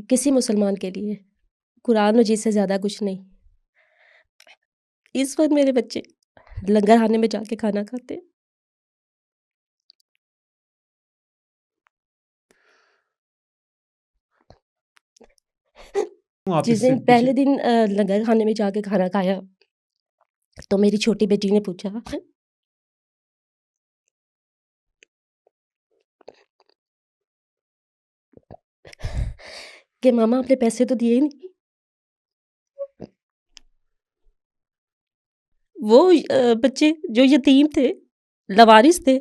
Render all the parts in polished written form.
کسی مسلمان کے لیے قرآن مجید سے زیادہ کچھ نہیں۔ اس وقت میرے بچے لنگر خانے میں جا کے کھانا کھاتے ہیں۔ آپ جس اس سے دن پہلے دن لنگر خانے میں جا کے کھانا کھایا تو میری چھوٹی بیٹی نے پوچھا کہ ماما آپ نے پیسے تو دیے ہی نہیں۔ وہ بچے جو یتیم تھے، لوارث تھے،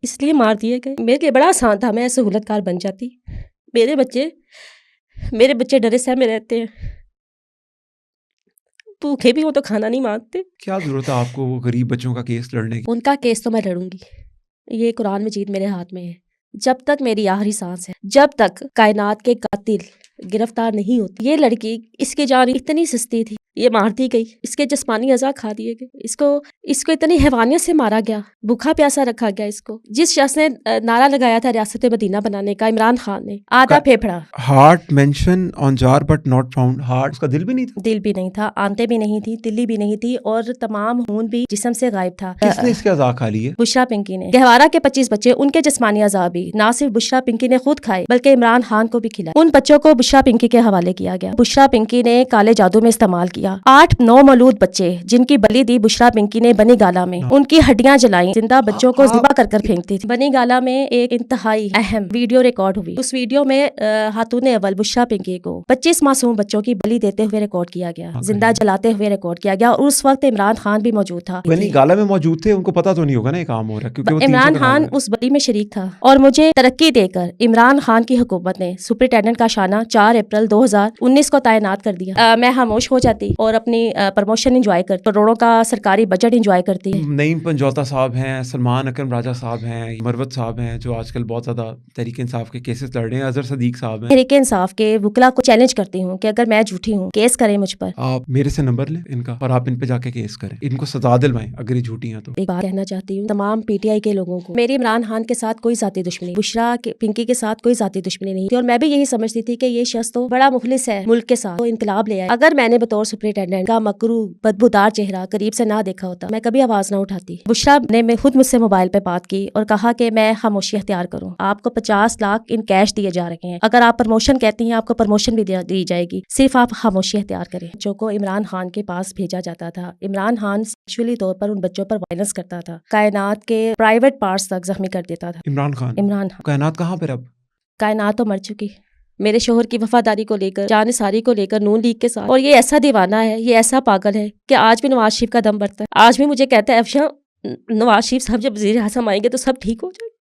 اس لیے مار دیے گئے۔ میرے لیے بڑا آسان تھا، میں سہولت کار بن جاتی۔ میرے بچے ڈرے سہمے رہتے ہیں، بھوکے بھی ہو تو کھانا نہیں مانگتے۔ کیا ضرورت ہے آپ کو وہ غریب بچوں کا کیس لڑنے کی؟ ان کا کیس تو میں لڑوں گی، یہ قرآن مجید میرے ہاتھ میں ہے۔ جب تک میری آخری سانس ہے، جب تک کائنات کے قاتل گرفتار نہیں ہوتی۔ یہ لڑکی، اس کی جان اتنی سستی تھی، یہ مار دی گئی، اس کے جسمانی اعضاء کھا دیے گئے، اس کو اتنی حیوانیت سے مارا گیا، بھوکا پیاسا رکھا گیا۔ اس کو جس شخص نے نعرہ لگایا تھا ریاست مدینہ بنانے کا، عمران خان نے، آدھا پھیپھڑا۔ ہارٹ مینشن آن جار بٹ ناٹ فاؤنڈ، ہارٹ اس کا دل بھی نہیں تھا؟ دل بھی نہیں تھا، آنتیں بھی نہیں تھی، تلی بھی نہیں تھی، اور تمام خون بھی جسم سے غائب تھا۔ کس نے اس کے اعضاء کھا لیے؟ بشرا پنکی نے۔ گہوارہ کے 25 بچے، ان کے جسمانی اعضاء بھی نہ صرف بشرا پنکی نے خود کھائے بلکہ عمران خان کو بھی کھلائے۔ ان بچوں کو بشرا پنکی کے حوالے کیا گیا۔ بشرا پنکی نے کالے جادو میں استعمال کیا۔ 8 مولود بچے جن کی بلی دی بشرا پنکی نے بنی گالا میں، ان کی ہڈیاں جلائیں، زندہ بچوں کو ذبح کر پھینکتی تھی۔ بنی گالا میں ایک انتہائی اہم ویڈیو ریکارڈ ہوئی۔ اس ویڈیو میں خاتون اول بشرا پنکی کو 25 معصوم بچوں کی بلی دیتے ہوئے ریکارڈ کیا گیا، زندہ جلاتے ہوئے ریکارڈ کیا گیا، اور اس وقت عمران خان بھی موجود تھا۔ بنی گالا میں موجود تھے، ان کو پتا تو نہیں ہوگا نا یہ کام ہو رہا ہے، کیونکہ وہ عمران خان اس بلی میں شریک تھا، اور مجھے ترقی دے کر عمران خان کی حکومت نے سپرنٹینڈنٹ کا شانہ 4 اپریل 2019 کو تعینات کر دیا۔ میں خاموش ہو جاتی اور اپنی پروموشن انجوائے کرتی، کروڑوں کا سرکاری بجٹ انجوائے کرتی۔ نعیم پنجوتا صاحب ہیں، سلمان اکرم راجہ صاحب ہیں، مروت صاحب ہیں جو آج کل بہت زیادہ تحریک انصاف کے کیسز لڑ رہے ہیں، اظہر صدیق صاحب ہیں۔ تحریک انصاف کے وکلا کو چیلنج کرتی ہوں کہ اگر میں جھوٹی ہوں کیس کریں مجھ پر۔ آپ میرے سے نمبر لیں ان کا اور آپ ان پہ جا کے کیس کریں، ان کو سزا دلوائیں اگر یہ جھوٹی ہیں تو۔ ایک بات کہنا چاہتی ہوں تمام پی ٹی آئی کے لوگوں کو، میری عمران خان کے ساتھ کوئی ذاتی دشمنی، بشرا پنکی کے ساتھ کوئی ذاتی دشمنی نہیں تھی، اور میں بھی یہی سمجھتی تھی کہ یہ شخص تو بڑا مخلص ہے ملک کے ساتھ، وہ انقلاب لے آئے۔ اگر میں نے بطور سپرنٹینڈنٹ کا مکروہ بدبودار چہرہ قریب سے نہ دیکھا ہوتا، میں کبھی آواز نہ اٹھاتی۔ بشرا نے خود مجھ سے موبائل پہ بات کی اور کہا کہ میں خاموشی اختیار کروں، آپ کو 50 لاکھ ان کیش دیے جا رہے ہیں، اگر آپ پروموشن کہتی ہیں آپ کو پروموشن بھی دی جائے گی، صرف آپ خاموشی اختیار کریں۔ بچوں کو عمران خان کے پاس بھیجا جاتا تھا، عمران خان سیکشولی طور پر ان بچوں پر وائلنس کرتا تھا، کائنات کے پرائیویٹ پارٹس تک زخمی کر دیتا تھا۔ عمران خان کائنات کہاں پر اب؟ کائنات تو مر چکی، میرے شوہر کی وفاداری کو لے کر، جان ساری کو لے کر، نون لیگ کے ساتھ، اور یہ ایسا دیوانہ ہے، یہ ایسا پاگل ہے کہ آج بھی نواز شریف کا دم بڑھتا ہے، آج بھی مجھے کہتا ہے افشاں نواز شریف صاحب جب وزیر اعظم آئیں گے تو سب ٹھیک ہو جائے گا۔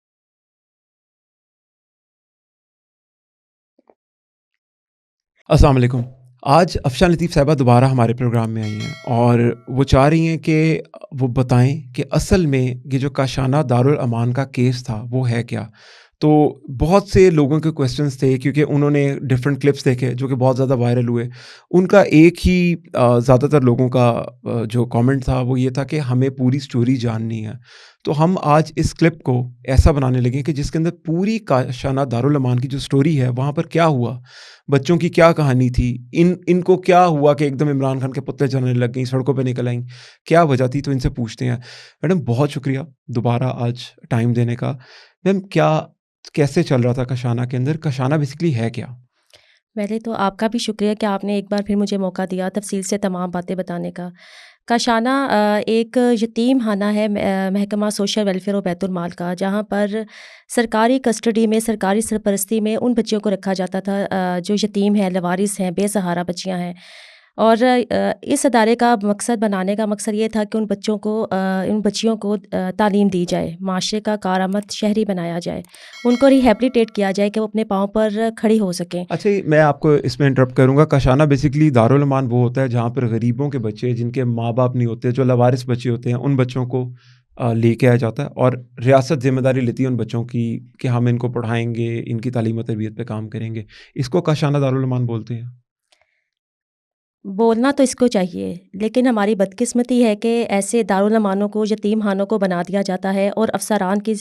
السلام علیکم۔ آج افشاں لطیف صاحبہ دوبارہ ہمارے پروگرام میں آئی ہیں اور وہ چاہ رہی ہیں کہ وہ بتائیں کہ اصل میں یہ جو کاشانہ دارالامان کا کیس تھا وہ ہے کیا۔ تو بہت سے لوگوں کے کویسچنس تھے کیونکہ انہوں نے ڈفرینٹ کلپس دیکھے جو کہ بہت زیادہ وائرل ہوئے۔ ان کا ایک ہی زیادہ تر لوگوں کا جو کامنٹ تھا وہ یہ تھا کہ ہمیں پوری سٹوری جاننی ہے۔ تو ہم آج اس کلپ کو ایسا بنانے لگے کہ جس کے اندر پوری کاشانہ دارالامان کی جو سٹوری ہے، وہاں پر کیا ہوا، بچوں کی کیا کہانی تھی، ان کو کیا ہوا کہ ایک دم عمران خان کے پتلے چلنے لگ گئیں، سڑکوں پہ نکل آئیں، کیا وجہ تھی، تو ان سے پوچھتے ہیں۔ میڈم بہت شکریہ دوبارہ آج ٹائم دینے کا۔ میم کیسے چل رہا تھا کاشانہ کے اندر، کاشانہ بیسکلی ہے کیا؟ پہلے تو آپ کا بھی شکریہ کہ آپ نے ایک بار پھر مجھے موقع دیا تفصیل سے تمام باتیں بتانے کا۔ کاشانہ ایک یتیم خانہ ہے محکمہ سوشل ویلفیئر و بیت المال کا، جہاں پر سرکاری کسٹڈی میں، سرکاری سرپرستی میں ان بچوں کو رکھا جاتا تھا جو یتیم ہیں، لوارث ہیں، بے سہارا بچیاں ہیں۔ اور اس ادارے کا مقصد بنانے کا مقصد یہ تھا کہ ان بچیوں کو تعلیم دی جائے، معاشرے کا کارآمد شہری بنایا جائے، ان کو ریہیبلیٹیٹ کیا جائے کہ وہ اپنے پاؤں پر کھڑی ہو سکیں۔ اچھا، میں آپ کو اس میں انٹرپٹ کروں گا۔ کاشانہ بیسکلی دارالامان وہ ہوتا ہے جہاں پر غریبوں کے بچے، جن کے ماں باپ نہیں ہوتے، جو لوارث بچے ہوتے ہیں، ان بچوں کو لے کے آیا جاتا ہے، اور ریاست ذمہ داری لیتی ہے ان بچوں کی کہ ہم ان کو پڑھائیں گے، ان کی تعلیم و تربیت پہ کام کریں گے۔ اس کو کاشانہ دارالامان بولتے ہیں۔ بولنا تو اس کو چاہیے، لیکن ہماری بدقسمتی ہے کہ ایسے دارالامانوں کو، یتیم خانوں کو بنا دیا جاتا ہے اور افسران کی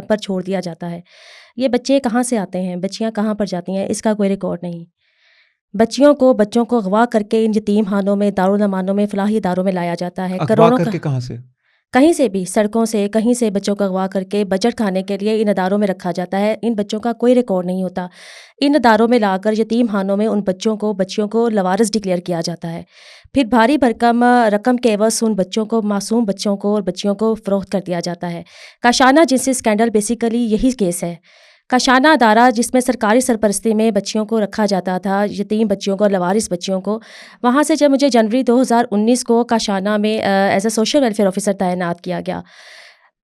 پر چھوڑ دیا جاتا ہے۔ یہ بچے کہاں سے آتے ہیں، بچیاں کہاں پر جاتی ہیں، اس کا کوئی ریکارڈ نہیں. بچوں کو اغوا کر کے ان یتیم خانوں میں، دارالامانوں میں، فلاحی اداروں میں لایا جاتا ہے. اغوا کروڑوں کر کا، کے کہاں سے؟ کہیں سے بھی، سڑکوں سے، کہیں سے بچوں کو اغوا کر کے بجٹ کھانے کے لیے ان اداروں میں رکھا جاتا ہے. ان بچوں کا کوئی ریکارڈ نہیں ہوتا. ان اداروں میں لا کر یتیم خانوں میں ان بچیوں کو لوارث ڈکلیئر کیا جاتا ہے. پھر بھاری بھرکم رقم کے عوض ان بچوں کو، معصوم بچوں کو اور بچیوں کو فروخت کر دیا جاتا ہے. کاشانہ جنسی اسکینڈل بیسیکلی یہی کیس ہے. کاشانہ ادارہ جس میں سرکاری سرپرستی میں بچیوں کو رکھا جاتا تھا، یتیم بچیوں کو، لوارث بچیوں کو. وہاں سے جب مجھے جنوری 2019 کو کاشانہ میں as a social welfare officer تعینات کیا گیا،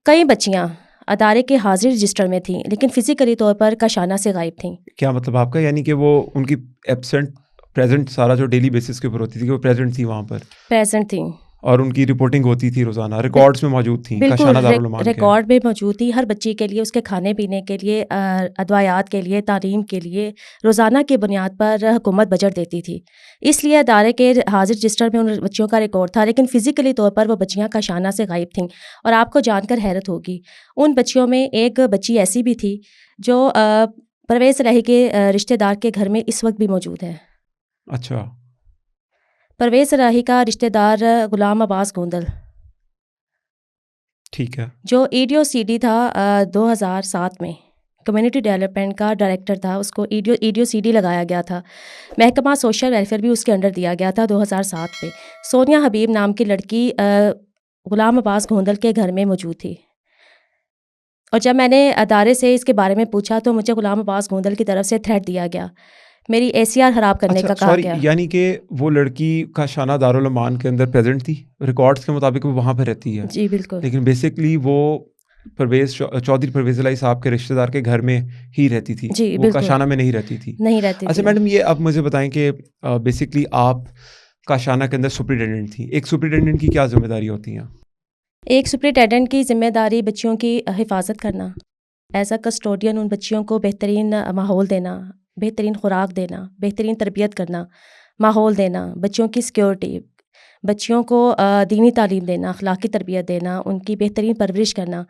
کئی بچیاں ادارے کے حاضر رجسٹر میں تھیں لیکن فزیکلی طور پر کاشانہ سے غائب تھیں. کیا مطلب آپ کا؟ یعنی کہ وہ ان کی ایبسنٹ پریزنٹ سارا جو ڈیلی بیسس کے اوپر ہوتی تھی وہ پریزنٹ تھی وہاں پر، پریزنٹ تھیں، اور ان کی رپورٹنگ ہوتی تھی روزانہ، ریکارڈز میں موجود تھیں بالکل کاشانہ دارالعلومان کے. ریکارڈ میں موجود تھی. ہر بچی کے لیے، اس کے کھانے پینے کے لیے، ادویات کے لیے، تعلیم کے لیے روزانہ کی بنیاد پر حکومت بجٹ دیتی تھی. اس لیے ادارے کے حاضر رجسٹر میں ان بچیوں کا ریکارڈ تھا، لیکن فزیکلی طور پر وہ بچیاں کاشانہ سے غائب تھیں. اور آپ کو جان کر حیرت ہوگی، ان بچیوں میں ایک بچی ایسی بھی تھی جو پرویز الہی کے رشتہ دار کے گھر میں اس وقت بھی موجود ہے. اچھا، پرویز الہی کا رشتہ دار غلام عباس گوندل، ٹھیک ہے، جو ایڈیو سی ڈی تھا 2007 میں، کمیونٹی ڈیولپمنٹ کا ڈائریکٹر تھا. اس کو ایڈیو سی ڈی لگایا گیا تھا. محکمہ سوشل ویلفیئر بھی اس کے انڈر دیا گیا تھا 2007 میں. سونیا حبیب نام کی لڑکی غلام عباس گوندل کے گھر میں موجود تھی. اور جب میں نے ادارے سے اس کے بارے میں پوچھا تو مجھے غلام عباس گوندل کی طرف سے تھریٹ دیا گیا، میری اے سی آر خراب کرنے کا کہا گیا. یعنی کہ وہ لڑکی کاشانہ دارالعلومان کے اندر پریزنٹ تھی، ریکارڈز کے مطابق وہ وہاں پہ رہتی ہے. جی بالکل، لیکن بیسکلی وہ چودھری پرویز الہی صاحب کے رشتہ دار کے گھر میں ہی رہتی تھی، جی وہ بالکل کاشانہ میں نہیں رہتی تھی. نہیں رہتی اچھا تھی. میڈم، یہ اب مجھے بتائیں کہ بیسکلی آپ کاشانہ کے اندر سپرنٹینڈنٹ تھیں. ایک سپرنٹینڈنٹ کی کیا ذمہ داری ہوتی ہیں؟ ایک سپرنٹینڈنٹ کی ذمہ داری بچیوں کی حفاظت کرنا، ایز اے کسٹوڈین ان بچیوں کو بہترین ماحول دینا، بہترین خوراک دینا، بہترین تربیت کرنا، ماحول دینا، بچیوں کی سیکیورٹی، بچیوں کو دینی تعلیم دینا، اخلاقی تربیت دینا، ان کی بہترین پرورش کرنا.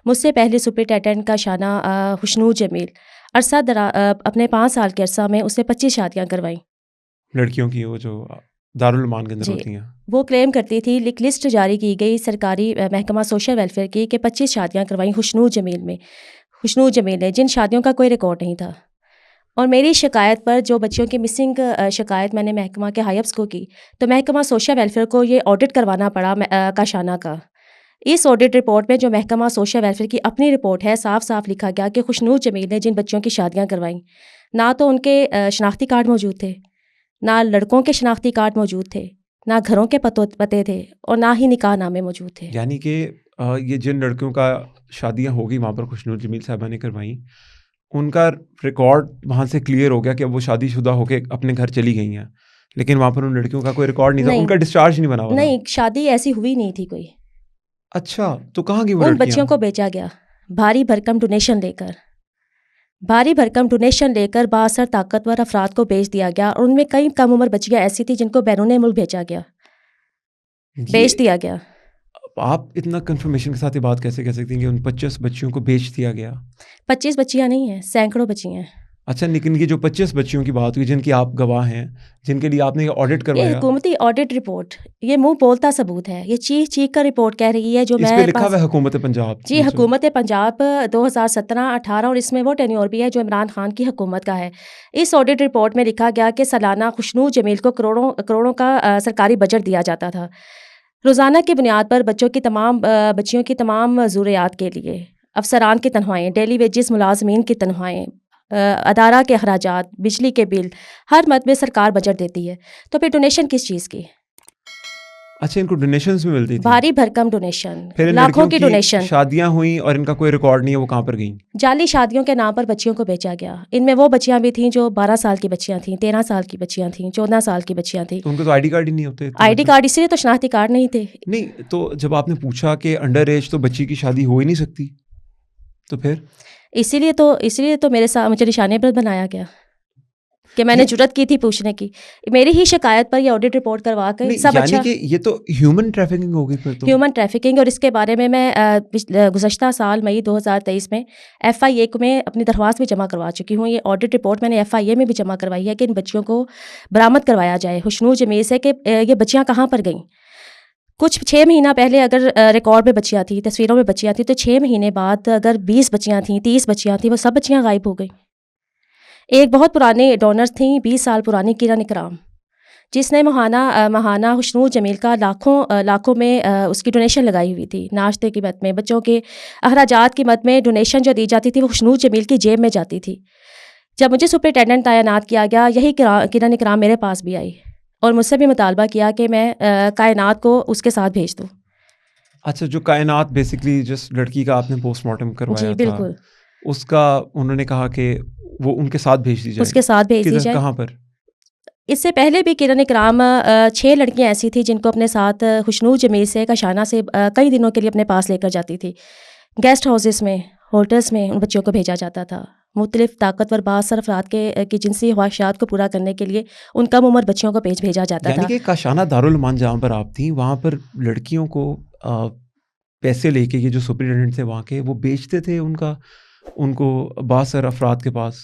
مجھ سے پہلے سپرنٹینڈنٹ کا شانہ خوشنود جمیل اپنے 5 سال کے عرصہ میں اس نے 25 شادیاں کروائیں. لڑکیوں کی وہ جو دارالعلومان کے اندر جی، ہوتی ہیں. وہ کلیم کرتی تھی، لسٹ جاری کی گئی سرکاری محکمہ سوشل ویلفیئر کی کہ 25 شادیاں کروائیں خوشنود جمیل نے، جن شادیوں کا کوئی ریکارڈ نہیں تھا. اور میری شکایت پر، جو بچیوں کی مسنگ شکایت میں نے محکمہ کے ہائی اپس کو کی، تو محکمہ سوشل ویلفیئر کو یہ آڈٹ کروانا پڑا کاشانہ کا. اس آڈٹ رپورٹ میں، جو محکمہ سوشل ویلفیئر کی اپنی رپورٹ ہے، صاف صاف لکھا گیا کہ خوشنود جمیل نے جن بچوں کی شادیاں کروائیں، نہ تو ان کے شناختی کارڈ موجود تھے، نہ لڑکوں کے شناختی کارڈ موجود تھے، نہ گھروں کے پتے تھے، اور نہ ہی نکاح نامے موجود تھے. یعنی کہ یہ جن لڑکیوں کا شادیاں ہوگی وہاں پر خوشنود جمیل صاحبہ نے کروائیں، ان کا ریکارڈ وہاں سے کلیئر ہو گیا کہ اب وہ شادی شدہ ہو کے اپنے گھر چلی گئی ہیں، لیکن وہاں پر ان لڑکیوں کا کوئی ریکارڈ نہیں تھا، ان کا ڈسچارج نہیں بنا ہوا تھا. نہیں، شادی ایسی ہوئی نہیں تھی کوئی. اچھا، تو کہاں گئی وہ ان لڑکیاں؟ بچیوں کو بیچا گیا بھاری بھرکم ڈونیشن لے کر بااثر طاقتور افراد کو بیچ دیا گیا. اور ان میں کئی کم عمر بچیاں ایسی تھیں جن کو بیرون ملک بھیجا گیا، بیچ دیا گیا. آپ اتنا کنفرمیشن کے ساتھ یہ بات کیسے کہہ سکتی ہیں کہ ان 25 بچیوں کو بیچ دیا گیا؟ 25 بچیاں نہیں ہیں، سینکڑوں بچیاں ہیں. اچھا، لیکن یہ جو 25 بچیوں کی بات ہوئی جن کی آپ گواہ ہیں، جن کے لیے آپ نے یہ آڈٹ یہ کروایا، حکومتی آڈٹ رپورٹ، یہ منہ بولتا ثبوت ہے، یہ چیخ کر رپورٹ کہہ رہی ہے جو اس پہ میں لکھا ہوا ہے حکومت پنجاب. جی، حکومت پنجاب 2017-18، اور اس میں وہ ٹینیور بھی ہے جو عمران خان کی حکومت کا ہے. اس آڈٹ رپورٹ میں لکھا گیا کہ سالانہ خوشنود جمیل کو کروڑوں کا سرکاری بجٹ دیا جاتا تھا، روزانہ کی بنیاد پر بچیوں کی تمام ضروریات کے لیے، افسران کی تنخواہیں، ڈیلی ویجز ملازمین کی تنخواہیں، ادارہ کے اخراجات، بجلی کے بل، ہر مد میں سرکار بجٹ دیتی ہے. تو پھر ڈونیشن کس چیز کی؟ اچھا، ان کو ڈونیشنز بھی ملتی تھی؟ بھاری بھرکم ڈونیشن، پھر ان لاکھوں لڑکیوں کی ڈونیشن. شادیاں ہوئیں اور ان کا کوئی ریکارڈ نہیں ہے، وہ کہاں پر گئیں؟ جعلی شادیوں کے نام پر بچیوں کو بیچا گیا. ان میں وہ بچیاں بھی تھیں جو 12 سال کی بچیاں تھیں، 13 سال کی بچیاں تھیں، 14 سال کی بچیاں تھیں. تو ان کو تو آئی ڈی کارڈ ہی نہیں ہوتے. آئی ڈی کارڈ، اسی لیے تو شناختی کارڈ نہیں تھے. نہیں، تو جب آپ نے پوچھا کہ انڈر ایج تو بچی کی شادی ہو ہی نہیں سکتی، تو پھر اسی لیے تو مجھے نشانے پر بنایا گیا. کہ میں نے جرت کی تھی پوچھنے کی. میری ہی شکایت پر یہ آڈٹ رپورٹ کروا کے سب یعنی اچھا. کہ یہ تو ہیومن ٹریفکنگ ہوگی پھر تو. ہیومن ٹریفکنگ, اور اس کے بارے میں گزشتہ سال مئی 2023 میں FIA کو میں اپنی درخواست بھی جمع کروا چکی ہوں. یہ آڈٹ رپورٹ میں نے FIA میں بھی جمع کروائی ہے کہ ان بچیوں کو برآمد کروایا جائے خوشنود جمیل سے, کہ یہ بچیاں کہاں پر گئیں. کچھ 6 مہینہ پہلے اگر ریکارڈ میں بچیاں تھیں, تصویروں میں بچیاں تھیں, تو 6 مہینے بعد اگر 20 بچیاں تھیں, 30 بچیاں تھیں, وہ سب بچیاں غائب ہو گئیں. ایک بہت پرانی ڈونر تھیں, 20 سال پرانی کرن اکرام, جس نے ماہانہ خوشنود جمیل کا لاکھوں میں اس کی ڈونیشن لگائی ہوئی تھی. ناشتے کی مد میں, بچوں کے اخراجات کی مد میں ڈونیشن جو دی جاتی تھی وہ خوشنود جمیل کی جیب میں جاتی تھی. جب مجھے سپرنٹینڈنٹ تعینات کیا گیا, یہی کرن اکرام میرے پاس بھی آئی اور مجھ سے بھی مطالبہ کیا کہ میں کائنات کو اس کے ساتھ بھیج دوں. اچھا, جو کائنات بیسکلی جس لڑکی کا آپ نے پوسٹ مارٹم کروایا جی تھا, بالکل, اس کا انہوں نے کہا کہ وہ ان کے ساتھ بھیج دی جائے. اس کے ساتھ بھیج دی جائے. کہاں پر؟ اس سے پہلے بھی کرن اکرام 6 لڑکیاں ایسی تھیں جن کو اپنے ساتھ خوشنود جمیل سے کاشانہ سے کئی دنوں کے لیے اپنے پاس لے کر جاتی تھی. گیسٹ ہاؤسز میں, ہوٹلس میں ان بچوں کو بھیجا جاتا تھا. مختلف طاقتور بااثر افراد کی جنسی خواہشات کو پورا کرنے کے لیے ان کم عمر بچیوں کو بھیجا جاتا تھا. یعنی کہ کاشانہ دارالمان جہاں پر آپ تھیں, وہاں پر لڑکیوں کو پیسے لے کے یہ جو سپرنٹینڈنٹ تھے وہاں کے, وہ بیچتے تھے ان کو بااثر افراد کے پاس.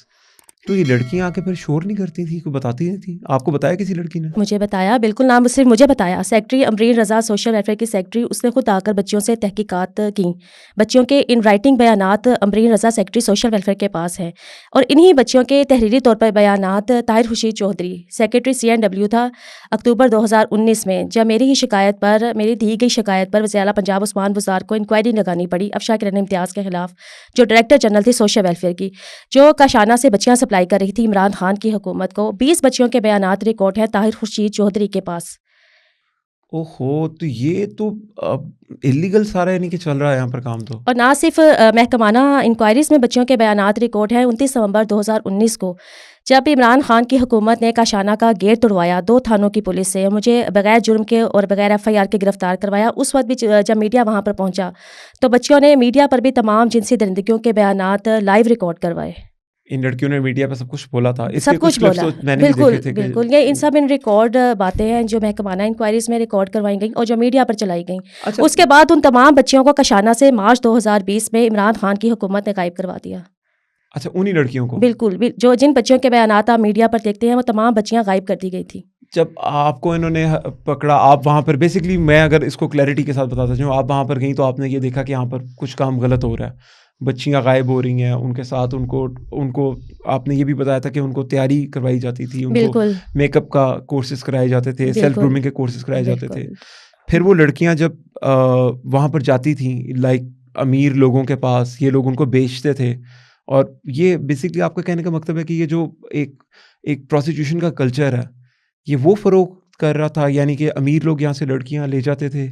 تو یہ لڑکیاں آ کے پھر شور نہیں کرتی تھیں, کوئی بتاتی نہیں تھی؟ آپ کو بتایا کسی لڑکی نے؟ مجھے بتایا, بالکل, نام صرف مجھے بتایا. سیکٹری امرین رضا, سوشل ویلفیئر کی سیکٹری, اس نے خود آ کر بچیوں سے تحقیقات کیں. بچیوں کے ان رائٹنگ بیانات امرین رضا سیکٹری سوشل ویلفیئر کے پاس ہیں, اور انہی بچیوں کے تحریری طور پر بیانات طاہر خورشید چودھری, سیکرٹری CNW تھا, اکتوبر 2019 میں, جب میری دی گئی شکایت پر وزیر اعلیٰ پنجاب عثمان بزدار کو انکوائری لگانی پڑی افشا کرن امتیاز کے خلاف, جو ڈائریکٹر جنرل تھی سوشل ویلفیئر کی, جو کاشانہ سے بچیاں سپلائی کر رہی تھی عمران خان کی حکومت کو. 20 بچیوں کے بیانات ریکارڈ ہیں طاہر خورشید چودھری کے پاس. اوہو, تو یہ تو اللیگل سارا یعنی کہ چل رہا ہے یہاں پر کام. تو اور نہ صرف محکمانہ انکوائریز میں بچیوں کے بیانات ریکارڈ ہیں. 29 نومبر 2019 کو جب عمران خان کی حکومت نے کاشانہ کا گیٹ توڑوایا 2 تھانوں کی پولیس سے, مجھے بغیر جرم کے اور بغیر FIR کے گرفتار کروایا, اس وقت بھی جب میڈیا وہاں پر پہنچا تو بچیوں نے میڈیا پر بھی تمام جنسی درندگیوں کے بیانات لائیو ریکارڈ کروائے. ان لڑکیوں نے میڈیا پہ سب کچھ بولا تھا, سب کچھ بولا, بالکل. یہ ان سب ان ریکارڈ باتیں ہیں جو محکمانہ انکوائریز میں ریکارڈ کروائی گئیں اور جو میڈیا پر چلائی گئیں. اس کے بعد ان تمام بچیوں کو کاشانہ سے مارچ 2020 میں عمران خان کی حکومت نے غائب کروا دیا. اچھا, انہی لڑکیوں کو؟ بالکل, جن بچیوں کے بیانات آپ میڈیا پر دیکھتے ہیں وہ تمام بچیاں غائب کر دی گئی تھیں. جب آپ کو انہوں نے پکڑا, آپ وہاں پر بیسکلی, میں اگر اس کو کلیئرٹی کے ساتھ بتاتا چاہوں, آپ وہاں پر گئیں تو آپ نے یہ دیکھا کہ یہاں پر کچھ کام غلط ہو رہا ہے, بچیاں غائب ہو رہی ہیں, ان کے ساتھ ان کو آپ نے یہ بھی بتایا تھا کہ ان کو تیاری کروائی جاتی تھی, ان کو میک اپ کا کورسز کرائے جاتے تھے, سیلف گرومنگ کے کورسز کرائے جاتے تھے. پھر وہ لڑکیاں جب وہاں پر جاتی تھیں, لائک امیر لوگوں کے پاس, یہ لوگ ان کو بیچتے تھے. اور یہ بیسکلی آپ کا کہنے کا مطلب ہے کہ یہ جو ایک پروسٹیٹیوشن کا کلچر ہے, یہ وہ فروغ کر رہا تھا, یعنی کہ امیر لوگ یہاں سے لڑکیاں لے جاتے تھے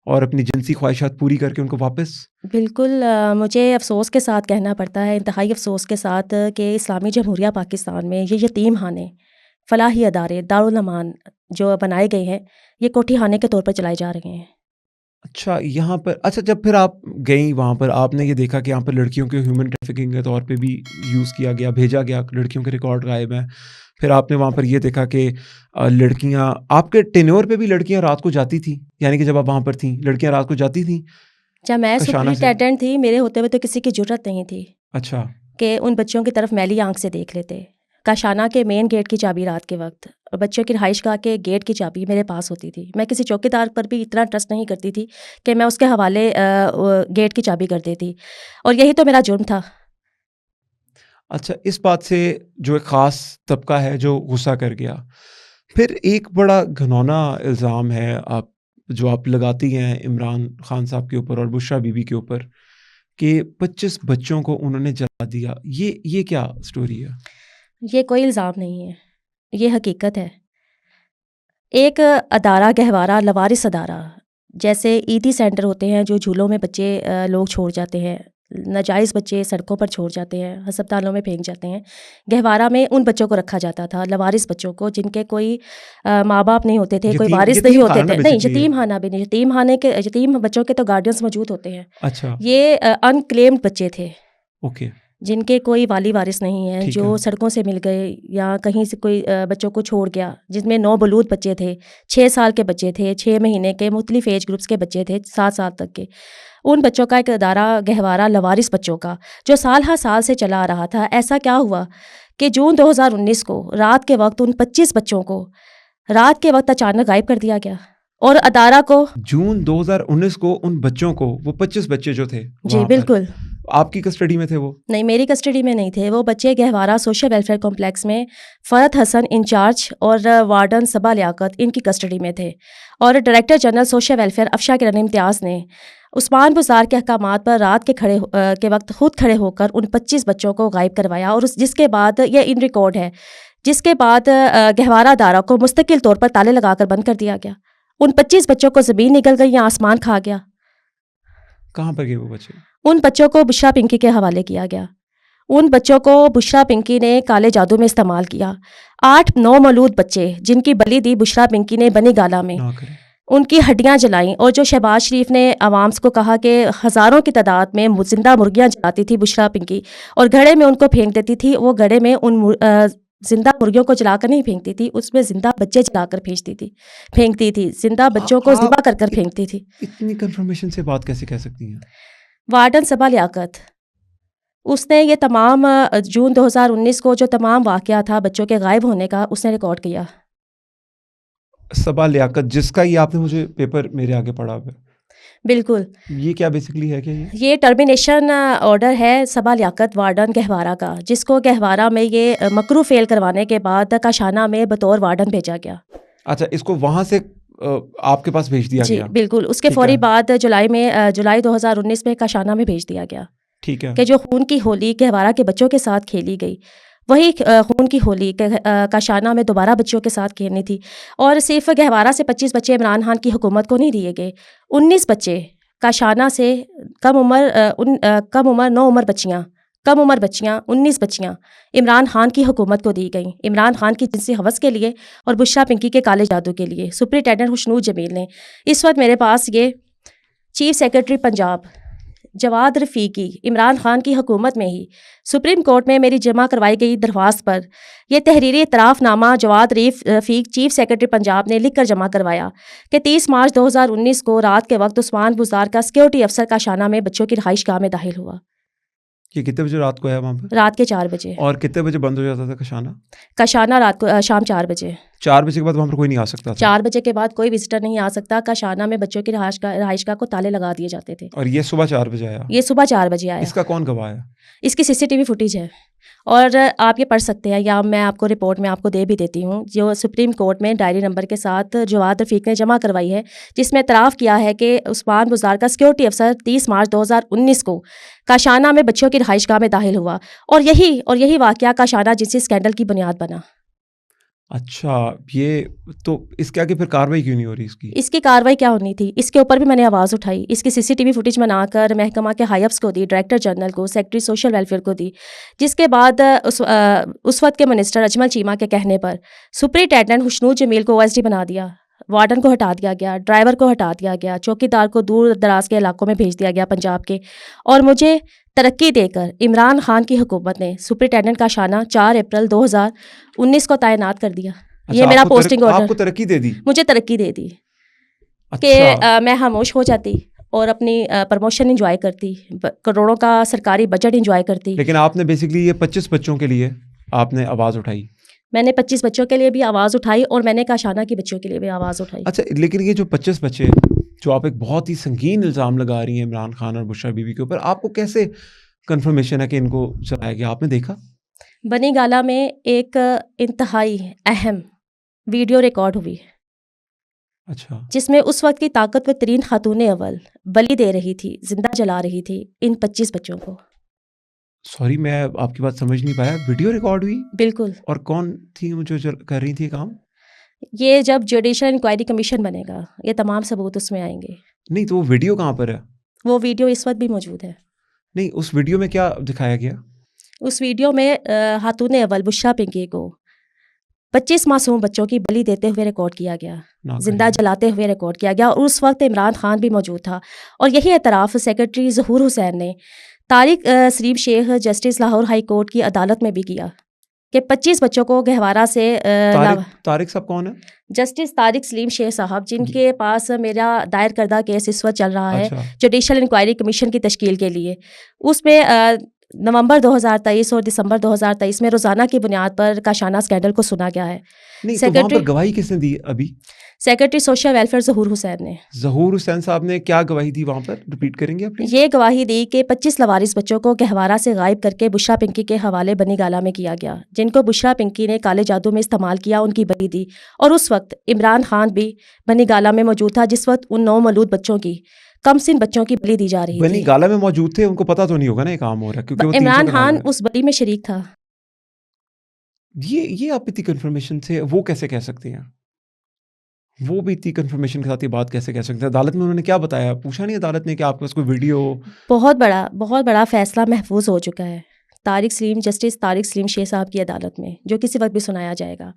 اور اپنی جنسی خواہشات پوری کر کے ان کو واپس. بالکل, مجھے افسوس کے ساتھ کہنا پڑتا ہے, انتہائی افسوس کے ساتھ, کہ اسلامی جمہوریہ پاکستان میں یہ یتیم خانے, فلاحی ادارے, دارالمان جو بنائے گئے ہیں, یہ کوٹھی خانے کے طور پر چلائے جا رہے ہیں. اچھا, یہاں پر اچھا, جب پھر آپ گئیں وہاں پر, آپ نے یہ دیکھا کہ یہاں پر لڑکیوں کے ہیومن ٹریفکنگ کے طور پہ بھی یوز کیا گیا, بھیجا گیا, لڑکیوں کے ریکارڈ غائب ہیں. پھر آپ نے وہاں پر یہ دیکھا کہ لڑکیاں, آپ کے ٹینیور پہ بھی لڑکیاں رات کو جاتی تھیں, یعنی کہ جب آپ وہاں پر تھیں لڑکیاں رات کو جاتی تھیں. جب میں سپرنٹینڈنٹ تھی, میرے ہوتے ہوئے تو کسی کی جرت نہیں تھی اچھا کہ ان بچوں کی طرف میلی آنکھ سے دیکھ لیتے. کاشانہ کے مین گیٹ کی چابی رات کے وقت, اور بچوں کی رہائش گاہ کے گیٹ کی چابی میرے پاس ہوتی تھی. میں کسی چوکیدار پر بھی اتنا ٹرسٹ نہیں کرتی تھی کہ میں اس کے حوالے گیٹ کی چابی کر دیتی, اور یہی تو میرا جرم تھا. اچھا, اس بات سے جو ایک خاص طبقہ ہے جو غصہ کر گیا. پھر ایک بڑا گھنونا الزام ہے جو آپ لگاتی ہیں عمران خان صاحب کے اوپر اور بشریٰ بی بی کے اوپر, کہ 25 بچوں کو انہوں نے جلا دیا. یہ کیا سٹوری ہے؟ یہ کوئی الزام نہیں ہے, یہ حقیقت ہے. ایک ادارہ گہوارہ لوارث ادارہ, جیسے عیدی سینٹر ہوتے ہیں جو جھولوں میں بچے لوگ چھوڑ جاتے ہیں, ناجائز بچے سڑکوں پر چھوڑ جاتے ہیں, ہسپتالوں میں پھینک جاتے ہیں. گہوارہ میں ان بچوں کو رکھا جاتا تھا, لوارث بچوں کو, جن کے کوئی ماں باپ نہیں ہوتے تھے, کوئی وارث نہیں ہوتے تھے. نہیں, یتیم خانہ بھی نہیں, یتیم بچوں کے تو گارڈینس موجود ہوتے ہیں. اچھا, یہ انکلیمڈ بچے تھے. اوکے, جن کے کوئی والی وارث نہیں ہے، ٹھیک جو ہے۔ سڑکوں سے مل گئے یا کہیں سے کوئی بچوں کو چھوڑ گیا، جس میں 9 بلوغ بچے تھے، 6 سال کے بچے تھے، 6 مہینے کے، مختلف ایج گروپس کے بچے تھے، 7 سال تک کے. ان بچوں کا ایک ادارہ گہوارہ لوارث بچوں کا جو سال ہر سال سے چلا آ رہا تھا. ایسا کیا ہوا کہ جون 2019 کو رات کے وقت ان 25 بچوں کو رات کے وقت اچانک غائب کر دیا گیا اور ادارہ کو جون 2019 کو ان بچوں کو، وہ 25 بچے جو تھے جی وہاں پر، بالکل آپ کی کسٹڈی میں تھے وہ؟ نہیں، میری کسٹڈی میں نہیں تھے وہ بچے. گہوارہ سوشل ویلفیئر کمپلیکس میں فرحت حسن انچارج اور وارڈن صبا لیاقت ان کی کسٹڈی میں تھے. اور ڈائریکٹر جنرل سوشل ویلفیئر افشا کرن امتیاز نے عثمان بزار کے احکامات پر رات کے وقت خود کھڑے ہو کر ان 25 بچوں کو غائب کروایا. اور جس کے بعد یہ ان ریکارڈ ہے، جس کے بعد گہوارہ ادارہ کو مستقل طور پر تالے لگا کر بند کر دیا گیا. ان 25 بچوں کو زمین نکل گئی یا آسمان کھا گیا. کہاں پر گئے وہ بچے؟ ان بچوں کو بشرا پنکی کے حوالے کیا گیا. ان بچوں کو بشرا پنکی نے کالے جادو میں استعمال کیا. 8-9 مولود بچے جن کی بلی دی بشرا پنکی نے بنی گالا میں، نہ کریں۔ ان کی ہڈیاں جلائیں. اور جو شہباز شریف نے عوام کو کہا کہ ہزاروں کی تعداد میں زندہ مرغیاں جلاتی تھی بشرا پنکی اور گھڑے میں ان کو پھینک دیتی تھی، وہ گھڑے میں ان زندہ مرغیوں کو جلا کر نہیں پھینکتی تھی، اس میں زندہ بچے جلا کر پھینکتی تھی، زندہ بچوں کو ذبح کر کر پھینکتی تھی. اتنی کنفرمیشن سے بات کیسے کہہ سکتی ہیں؟ وارڈن صبا لیاقت، اس نے یہ تمام جون 2019 کو جو تمام واقعہ تھا بچوں کے غائب ہونے کا، اس نے ریکارڈ کیا. صبا لیاقت، جس کا یہ آپ نے مجھے پیپر میرے آگے پڑھا ہوا ہے، بالکل. یہ کیا بیسکلی ہے؟ کیا یہ ٹرمینیشن آرڈر ہے صبا لیاقت وارڈن گہوارہ کا، جس کو گہوارہ میں یہ مکرو فیل کروانے کے بعد کاشانہ میں بطور وارڈن بھیجا گیا. اچھا، اس کو وہاں سے آپ کے پاس بھیج دیا جی گیا؟ بالکل. اس کے فوری بعد جولائی 2019 میں کاشانہ میں بھیج دیا گیا. ٹھیک ہے. کہ جو خون کی ہولی گہوارہ کے بچوں کے ساتھ کھیلی گئی، وہی خون کی ہولی کاشانہ میں دوبارہ بچوں کے ساتھ کھیلنی تھی. اور صرف گہوارہ سے 25 بچے عمران خان کی حکومت کو نہیں دیے گئے، 19 بچے کاشانہ سے کم عمر 9 عمر بچیاں، 19 بچیاں عمران خان کی حکومت کو دی گئیں، عمران خان کی جنسی ہوس کے لیے اور بشرا پنکی کے کالے جادو کے لیے. سپرنٹینڈنٹ خوشنود جمیل نے اس وقت میرے پاس یہ چیف سیکرٹری پنجاب جواد رفیقی عمران خان کی حکومت میں ہی سپریم کورٹ میں میری جمع کروائی گئی درخواست پر یہ تحریری اعتراف نامہ جواد رفیق چیف سیکرٹری پنجاب نے لکھ کر جمع کروایا کہ 30 مارچ 2019 کو رات کے وقت عثمان بزار کا سیکورٹی افسر کاشانہ میں بچوں کی رہائش گاہ میں داخل ہوا. یہ کتنے بجے رات کو ہے وہاں پر؟ رات کے 4 بجے. اور کتنے بجے بند ہو جاتا تھا کاشانہ؟ کاشانہ رات کو شام 4 بجے. 4 بجے کے بعد وہاں پر کوئی نہیں آ سکتا تھا؟ 4 بجے کے بعد کوئی وزٹر نہیں آ سکتا. کاشانہ میں بچوں کی رہائش گاہ کو تالے لگا دیے جاتے تھے. اور یہ صبح 4 بجے آیا؟ یہ صبح 4 بجے آیا. اس کا کون گواہ ہے؟ اس کی CCTV فوٹیج ہے اور آپ یہ پڑھ سکتے ہیں یا میں آپ کو رپورٹ میں آپ کو دے بھی دیتی ہوں، جو سپریم کورٹ میں ڈائری نمبر کے ساتھ جواد رفیق نے جمع کروائی ہے، جس میں اعتراف کیا ہے کہ عثمان بزار کا سیکورٹی افسر 30 مارچ 2019 کو کاشانہ میں بچوں کی رہائش گاہ میں داخل ہوا اور یہی واقعہ کاشانہ جنسی اسکینڈل کی بنیاد بنا. اچھا، یہ تو اس کے آگے پھر کاروائی کیوں نہیں ہو رہی؟ اس کی کاروائی کیا ہونی تھی؟ اس کے اوپر بھی میں نے آواز اٹھائی. اس کی CCTV فوٹیج بنا کر محکمہ کے ہائی اپس کو دی، ڈائریکٹر جنرل کو، سیکرٹری سوشل ویلفیئر کو دی، جس کے بعد اس وقت کے منسٹر اجمل چیمہ کے کہنے پر سپرنٹینڈنٹ خوشنود جمیل کو OSD بنا دیا، وارڈن کو ہٹا دیا گیا، ڈرائیور کو ہٹا دیا گیا، چوکیدار کو دور دراز کے علاقوں میں بھیج دیا گیا پنجاب کے. اور مجھے ترقی دے کر عمران خان کی حکومت نے سپرنٹینڈنٹ کاشانہ 4 اپریل 2019 کو تعینات کر دیا. یہ میرا پوسٹنگ آرڈر. آپ کو ترقی دے دی؟ مجھے ترقی دے دی کہ میں خاموش ہو جاتی اور اپنی پروموشن انجوائے کرتی، کروڑوں کا سرکاری بجٹ انجوائے کرتی. لیکن آپ نے بیسکلی یہ 25 بچوں کے لیے آپ نے آواز اٹھائی؟ میں نے 25 بچوں کے لیے بھی آواز اٹھائی اور میں نے کاشانہ کی بچوں کے لیے بھی آواز اٹھائی. اچھا، لیکن یہ جو 25 بچے جو آپ ایک بہت ہی سنگین الزام لگا رہی ہیں عمران خان اور بشرا بی بی کے اوپر، آپ کو کیسے کنفرمیشن ہے کہ ان کو چلایا گیا؟ آپ نے دیکھا؟ بنی گالا میں ایک انتہائی اہم ویڈیو ریکارڈ ہوئی، اچھا، جس میں اس وقت کی طاقتور ترین خاتون اول بلی دے رہی تھی، زندہ جلا رہی تھی ان 25 بچوں کو. سوری میں آپ کی بات سمجھ نہیں پایا. ویڈیو ریکارڈ ہوئی؟ بالکل. اور کون تھی جو کر رہی تھی کام؟ یہ جب جوڈیشل انکوائری کمیشن بنے گا یہ تمام ثبوت اس میں آئیں گے. نہیں تو وہ ویڈیو کہاں پر ہے؟ وہ ویڈیو اس وقت بھی موجود ہے. نہیں، اس ویڈیو میں کیا دکھایا گیا؟ اس ویڈیو میں خاتون اول بشرا پنکی کو 25 معصوم بچوں کی بلی دیتے ہوئے ریکارڈ کیا گیا، زندہ جلاتے ہوئے ریکارڈ کیا گیا. اور اس وقت عمران خان بھی موجود تھا. اور یہی اعتراف سیکرٹری ظہور حسین نے طارق سلیم شیخ جسٹس لاہور ہائی کورٹ کی عدالت میں بھی کیا کہ 25 بچوں کو گہوارہ سے طارق صاحب کون ہے؟ جسٹس طارق سلیم شیخ صاحب، جن کے پاس میرا دائر کردہ کیس اس وقت چل رہا ہے اچھا جوڈیشل انکوائری کمیشن کی تشکیل کے لیے. اس میں نومبر 2023 اور دسمبر 2023 میں روزانہ کی بنیاد پر کاشانہ اسکینڈل کو سنا گیا ہے. نہیں تو وہاں پر گواہی کس نے دی؟ ابھی سیکرٹری سوشل ویلفیئر ظہور حسین نے. ظہور حسین صاحب نے کیا گواہی دی وہاں پر؟ ریپیٹ کریں گے آپ؟ یہ گواہی دی کہ 25 لوارث بچوں کو گہوارہ سے غائب کر کے بشرا پنکی کے حوالے بنی گالہ میں کیا گیا، جن کو بشرا پنکی نے کالے جادو میں استعمال کیا، ان کی بلی دی. اور اس وقت عمران خان بھی بنی گالہ میں موجود تھا، جس وقت ان 9 مولود بچوں کی، کم سن بچوں کی بلی دی جا رہی تھی. بنی گالہ میں موجود تھے، ان کو پتہ تو نہیں ہوگا نا یہ کام ہو رہا ہے، کیونکہ عمران خان اس بلی میں شریک تھا. یہ آپ اتنی کنفرمیشن سے وہ کیسے کہہ سکتے ہیں؟ وہ بھی اتنی کنفرمیشن کے ساتھ یہ بات کیسے کہہ سکتے ہیں؟ عدالت میں انہوں نے کیا بتایا؟ پوچھا نہیں عدالت نے کہ آپ کے پاس کوئی ویڈیو؟ بہت بڑا فیصلہ محفوظ ہو چکا ہے جسٹس طارق سلیم شیخ صاحب کی عدالت میں، جو کسی وقت بھی سنایا جائے گا.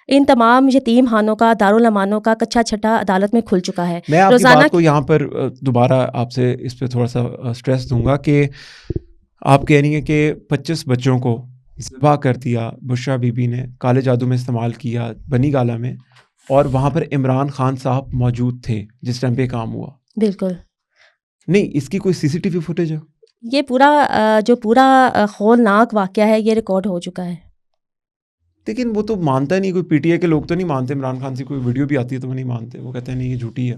ان تمام یتیم خانوں کا، دارالامانوں کا کچا چھٹا عدالت میں کھل چکا ہے. میں آپ کی بات کو یہاں پر دوبارہ آپ سے اس پہ تھوڑا سا اسٹریس دوں گا کہ آپ کہہ رہی ہیں کہ 25 بچوں کو ذبح کر دیا بشرا بی بی نے، کالے جادو میں استعمال کیا بنی گالہ میں، اور وہاں پر عمران خان صاحب موجود تھے جس ٹائم پہ کام ہوا. بالکل نہیں، اس کی کوئی CCTV فوٹیج ہے؟ یہ پورا ہولناک واقعہ ہے، یہ ریکارڈ ہو چکا ہے. لیکن وہ تو مانتا نہیں، کوئی PTI کے لوگ تو نہیں مانتے. عمران خان سے کوئی ویڈیو بھی آتی ہے تو وہ نہیں مانتے، وہ کہتے ہیں نہیں یہ جھوٹی ہے.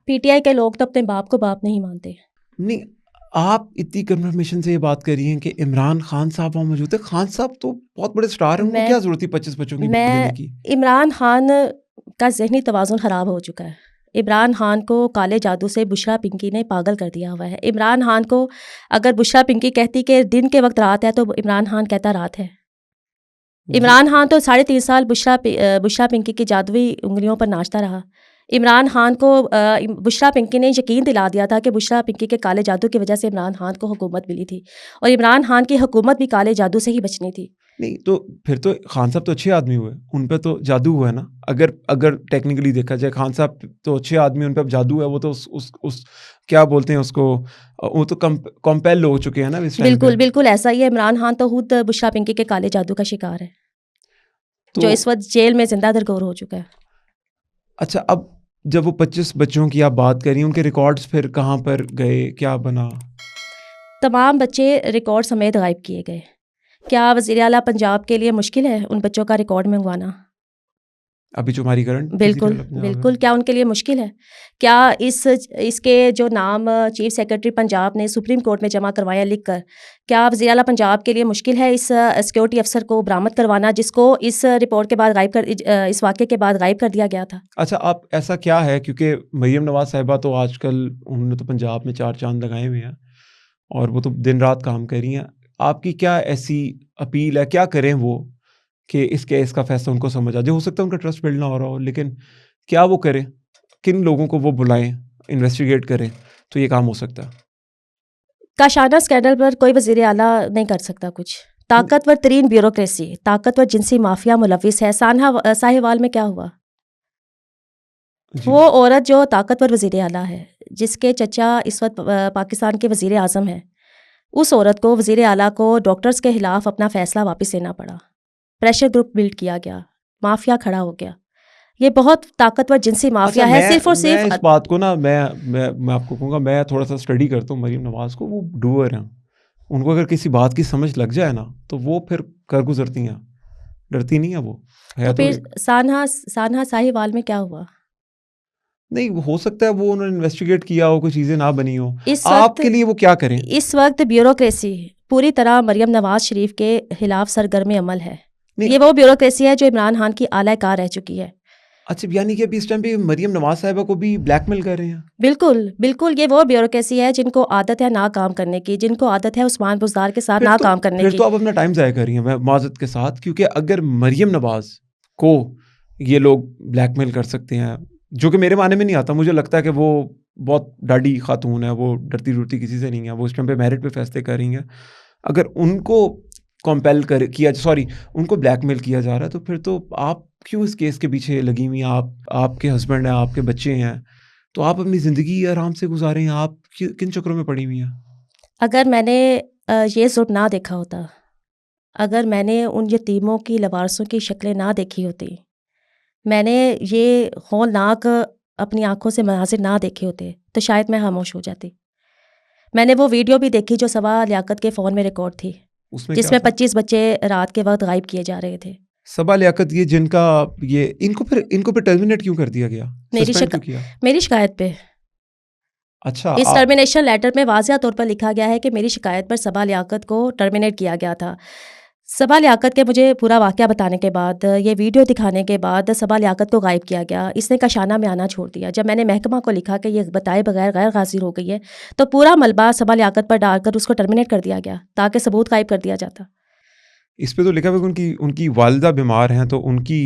PTI کے لوگ تو اپنے باپ کو باپ نہیں مانتے. نہیں، آپ اتنی کنفرمیشن سے یہ بات کر رہی ہیں کہ عمران خان صاحب وہاں موجود ہے. خان صاحب تو بہت بڑے سٹار ہیں، ان کو کیا ضرورت تھی 25 بچوں کی دینے کی؟ عمران خان کا ذہنی توازن خراب ہو چکا ہے. عمران خان کو کالے جادو سے بشرا پنکی نے پاگل کر دیا ہوا ہے. عمران خان کو اگر بشرا پنکی کہتی کہ دن کے وقت رات ہے تو عمران خان کہتا رات ہے. عمران خان تو 3.5 سال بشرا پنکی کی جادوئی انگلیوں پر ناچتا رہا. عمران خان کو بشرا پنکی نے یقین دلا دیا تھا کہ بشرا پنکی کے کالے جادو کی وجہ سے عمران خان کو حکومت ملی تھی، اور عمران خان کی حکومت بھی کالے جادو سے ہی بچنی تھی. نہیں تو پھر تو خان صاحب تو اچھے آدمی ہوئے، ان پہ تو جادو ہوا ہے نا. اگر ٹیکنیکلی دیکھا جائے، خان صاحب تو اچھے آدمی، ان پہ اب جادو ہے. وہ تو اس کیا بولتے ہیں اس کو، وہ تو کمپیل ہو چکے ہیں نا. بالکل ایسا ہی ہے. عمران خان تو خود بشرا پنکی کے کالے جادو کا شکار ہے، جو اس وقت جیل میں زندہ درگور ہو چکا ہے. اچھا، اب جب وہ 25 بچوں کی آپ بات کر رہی ہیں، ان کے ریکارڈز پھر کہاں پر گئے، کیا بنا؟ تمام بچے ریکارڈ سمیت غائب کیے گئے. کیا وزیر اعلیٰ پنجاب کے لیے مشکل ہے ان بچوں کا ریکارڈ منگوانا؟ ابھی جو ہماری کرنٹ بالکل کیا ان کے لیے مشکل ہے؟ کیا اس کے جو نام چیف سیکرٹری پنجاب نے سپریم کورٹ میں جمع کروایا لکھ کر، کیا وزیر اعلیٰ پنجاب کے لیے مشکل ہے اس سیکورٹی افسر کو برآمد کروانا جس کو اس رپورٹ کے بعد اس واقعے کے بعد غائب کر دیا گیا تھا؟ اچھا، آپ ایسا کیا ہے، کیونکہ مریم نواز صاحبہ تو آج کل انہوں نے تو پنجاب میں 4 چاند لگائے ہوئے ہیں اور وہ تو دن رات کام کر رہی ہیں. آپ کی کیا ایسی اپیل ہے، کیا کریں وہ کہ اس کیس کا فیصلہ ان کو سمجھ آ جائے؟ ہو سکتا ہے ان کا ٹرسٹ بلڈ نہ ہو رہا ہو، لیکن کیا وہ کریں، کن لوگوں کو وہ بلائیں، انویسٹیگیٹ کریں تو یہ کام ہو سکتا ہے؟ کاشانہ اسکینڈل پر کوئی وزیر اعلیٰ نہیں کر سکتا کچھ. طاقتور ترین بیوروکریسی، طاقتور جنسی مافیا ملوث ہے. سانحہ ساہیوال میں کیا ہوا؟ وہ عورت جو طاقتور وزیر اعلیٰ ہے، جس کے چچا اس وقت پاکستان کے وزیر اعظم ہیں، اس عورت کو، وزیر اعلیٰ کو، ڈاکٹرز کے خلاف اپنا فیصلہ واپس لینا پڑا. پریشر گروپ بلڈ کیا گیا، مافیا کھڑا ہو گیا. یہ بہت طاقتور جنسی مافیا ہے. صرف اور صرف اس بات کو نا میں آپ کو کہوں گا، میں تھوڑا سا اسٹڈی کرتا ہوں مریم نواز کو. وہ ڈوئر ہیں، ان کو اگر کسی بات کی سمجھ لگ جائے نا تو وہ پھر کر گزرتی ہیں، ڈرتی نہیں ہیں وہ. تو پھر سانحہ ساہیوال میں کیا ہوا؟ نہیں، ہو سکتا ہے وہ انہوں نے انویسٹیگیٹ کیا ہو، کوئی چیزیں نہ بنی ہو. آپ کے لیے وہ کیا کریں؟ اس وقت بیوروکریسی پوری طرح مریم نواز شریف کے خلاف سرگرم عمل ہے. یہ وہ بیوروکریسی ہے جو عمران خان کی اعلی کار رہ چکی ہے. اچھا، یعنی کہ ابھی اس ٹائم پہ مریم نواز صاحبہ کو بھی بلیک میل کر رہے ہیں؟ بالکل یہ وہ بیوروکریسی ہے جن کو عادت ہے نہ کام کرنے کی، جن کو عادت ہے عثمان بزدار کے ساتھ نہ کام کرنے کی. پھر تو آپ اپنا ٹائم ضائع کر رہی ہیں، میں معذرت کے ساتھ. کیونکہ اگر مریم نواز کو یہ لوگ بلیک میل کر سکتے ہیں، جو کہ میرے معنی میں نہیں آتا، مجھے لگتا ہے کہ وہ بہت ڈاڈی خاتون ہے، وہ ڈرتی کسی سے نہیں ہے، وہ اس ٹائم پہ میرٹ پہ فیصلے کر رہی ہیں. اگر ان کو کمپیل ان کو بلیک میل کیا جا رہا ہے تو پھر تو آپ کیوں اس کیس کے پیچھے لگی ہوئی ہیں؟ آپ کے ہسبینڈ ہیں، آپ کے بچے ہیں، تو آپ اپنی زندگی آرام سے گزاریں. آپ کن چکروں میں پڑی ہوئی ہیں؟ اگر میں نے یہ ظلم نہ دیکھا ہوتا، اگر میں نے ان یتیموں کی لوارثوں کی شکلیں نہ دیکھی ہوتی، میں نے یہ ہولناک اپنی آنکھوں سے مناظر نہ دیکھے ہوتے تو شاید میں خاموش ہو جاتی. میں نے وہ ویڈیو بھی دیکھی جو صبا لیاقت کے فون میں ریکارڈ تھی، اس میں جس کیا میں تھا؟ 25 بچے رات کے وقت غائب کیے جا رہے تھے. صبا لیاقت یہ جن کا یہ ان کو پھر ٹرمینیٹ کیوں کر دیا گیا؟ سسپینڈ کیوں کیا؟ میری شکایت پہ اچھا اس ٹرمینیشن لیٹر میں واضح طور پر لکھا گیا ہے کہ میری شکایت پر صبا لیاقت کو ٹرمینیٹ کیا گیا تھا. صبا لیاقت کے مجھے پورا واقعہ بتانے کے بعد، یہ ویڈیو دکھانے کے بعد صبا لیاقت کو غائب کیا گیا. اس نے کاشانہ میں آنا چھوڑ دیا. جب میں نے محکمہ کو لکھا کہ یہ بتائے بغیر غیر حاضر ہو گئی ہے تو پورا ملبہ صبا لیاقت پر ڈال کر اس کو ٹرمینیٹ کر دیا گیا تاکہ ثبوت غائب کر دیا جاتا. اس پہ تو لکھا ہوا کہ ان کی والدہ بیمار ہیں تو ان کی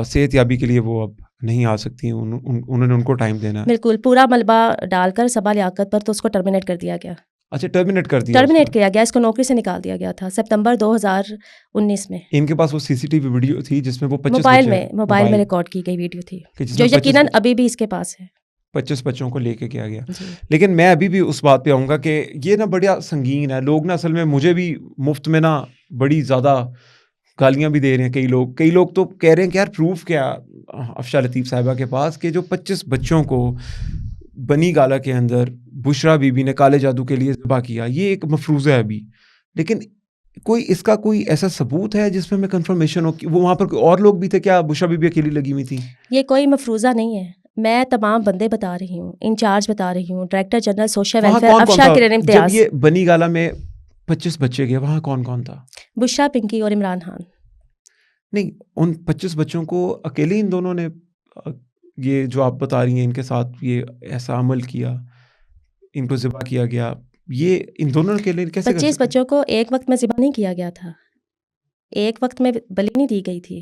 صحت یابی کے لیے وہ اب نہیں آ سکتی، انہوں نے ان کو ٹائم دینا ہے. بالکل پورا ملبہ ڈال کر صبا لیاقت پر تو اس کو ٹرمینیٹ کر دیا گیا. اچھا ٹرمینیٹ کر دیا، ٹرمینیٹ کیا گیا، اس کو نوکری سے نکال دیا گیا تھا سپتمبر 2019 میں. ان کے پاس وہ CCTV ویڈیو تھی جس میں وہ 25 موبائل میں ریکارڈ کی گئی ویڈیو تھی جو یقیناً ابھی بھی اس کے پاس ہے. 25 بچوں کو لے کے کیا گیا. لیکن میں ابھی بھی اس بات پہ آؤں گا کہ یہ نا بڑا سنگین ہے. لوگ نا اصل میں مجھے بھی مفت میں نا بڑی زیادہ گالیاں بھی دے رہے ہیں. کئی لوگ تو کہہ رہے ہیں کہ یار پروف کیا افشا لطیف صاحبہ کے پاس کہ جو 25 بچوں کو بنی گالا کے اندر بشرا بی بی نے کالے جادو کے لیے ذبح کیا، یہ ایک مفروضہ ہے ابھی. لیکن اس کا کوئی ایسا ثبوت ہے جس میں کنفرمیشن ہو کہ وہ وہاں پر اور لوگ بھی تھے؟ کیا بشرا بی بی اکیلی لگی ہوئی تھی؟ یہ کوئی مفروضہ نہیں ہے. میں تمام بندے بتا رہی ہوں، انچارج بتا رہی ہوں، ڈائریکٹر جنرل سوشل ویلفیئر افشا کرن امتیاز. جب یہ بنی گالا میں 25 بچے گئے وہاں کون کون تھا؟ بشرا پنکی اور عمران خان. نہیں، ان 25 بچوں کو اکیلے ان دونوں نے یہ جو آپ بتا رہی ہیں ان کے ساتھ یہ ایسا عمل کیا، ان کو ذبح کیا گیا، یہ ان دونوں کے لیے کیسے؟ 25 بچوں کو ایک وقت میں ذبح نہیں کیا گیا تھا، ایک وقت میں بلی نہیں دی گئی تھی.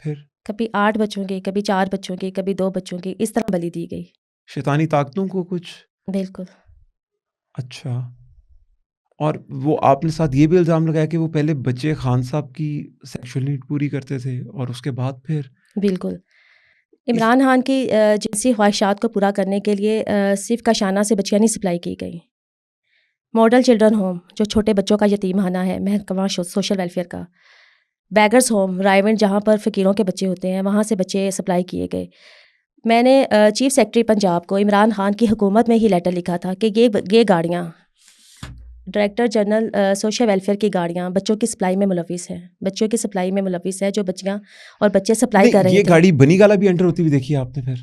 پھر کبھی 8 بچوں کی، کبھی 4 بچوں کی، کبھی 2 بچوں کی، اس طرح بلی دی گئی. شیطانی طاقتوں کو کچھ؟ بالکل. اچھا. اور وہ آپ نے ساتھ یہ بھی الزام لگایا کہ وہ پہلے بچے خان صاحب کی سیکشول نیڈ پوری کرتے تھے اور اس کے بعد پھر؟ بالکل. عمران خان کی جنسی خواہشات کو پورا کرنے کے لیے صرف کاشانہ سے بچیاں نہیں سپلائی کی گئیں. ماڈل چلڈرن ہوم جو چھوٹے بچوں کا یتیم خانہ ہے محکمہ سوشل ویلفیئر کا، بیگرز ہوم رائے جہاں پر فقیروں کے بچے ہوتے ہیں، وہاں سے بچے سپلائی کیے گئے. میں نے چیف سیکرٹری پنجاب کو عمران خان کی حکومت میں ہی لیٹر لکھا تھا کہ یہ گاڑیاں ڈائریکٹر جنرل سوشل ویلفیئر کی گاڑیاں بچوں کی سپلائی میں ملوث ہیں، بچوں کی سپلائی میں ملوث ہے، جو بچیاں اور بچے سپلائی کر رہے تھے. یہ گاڑی بنی گالا بھی انٹر ہوتی ہوئی دیکھی آپ نے؟ پھر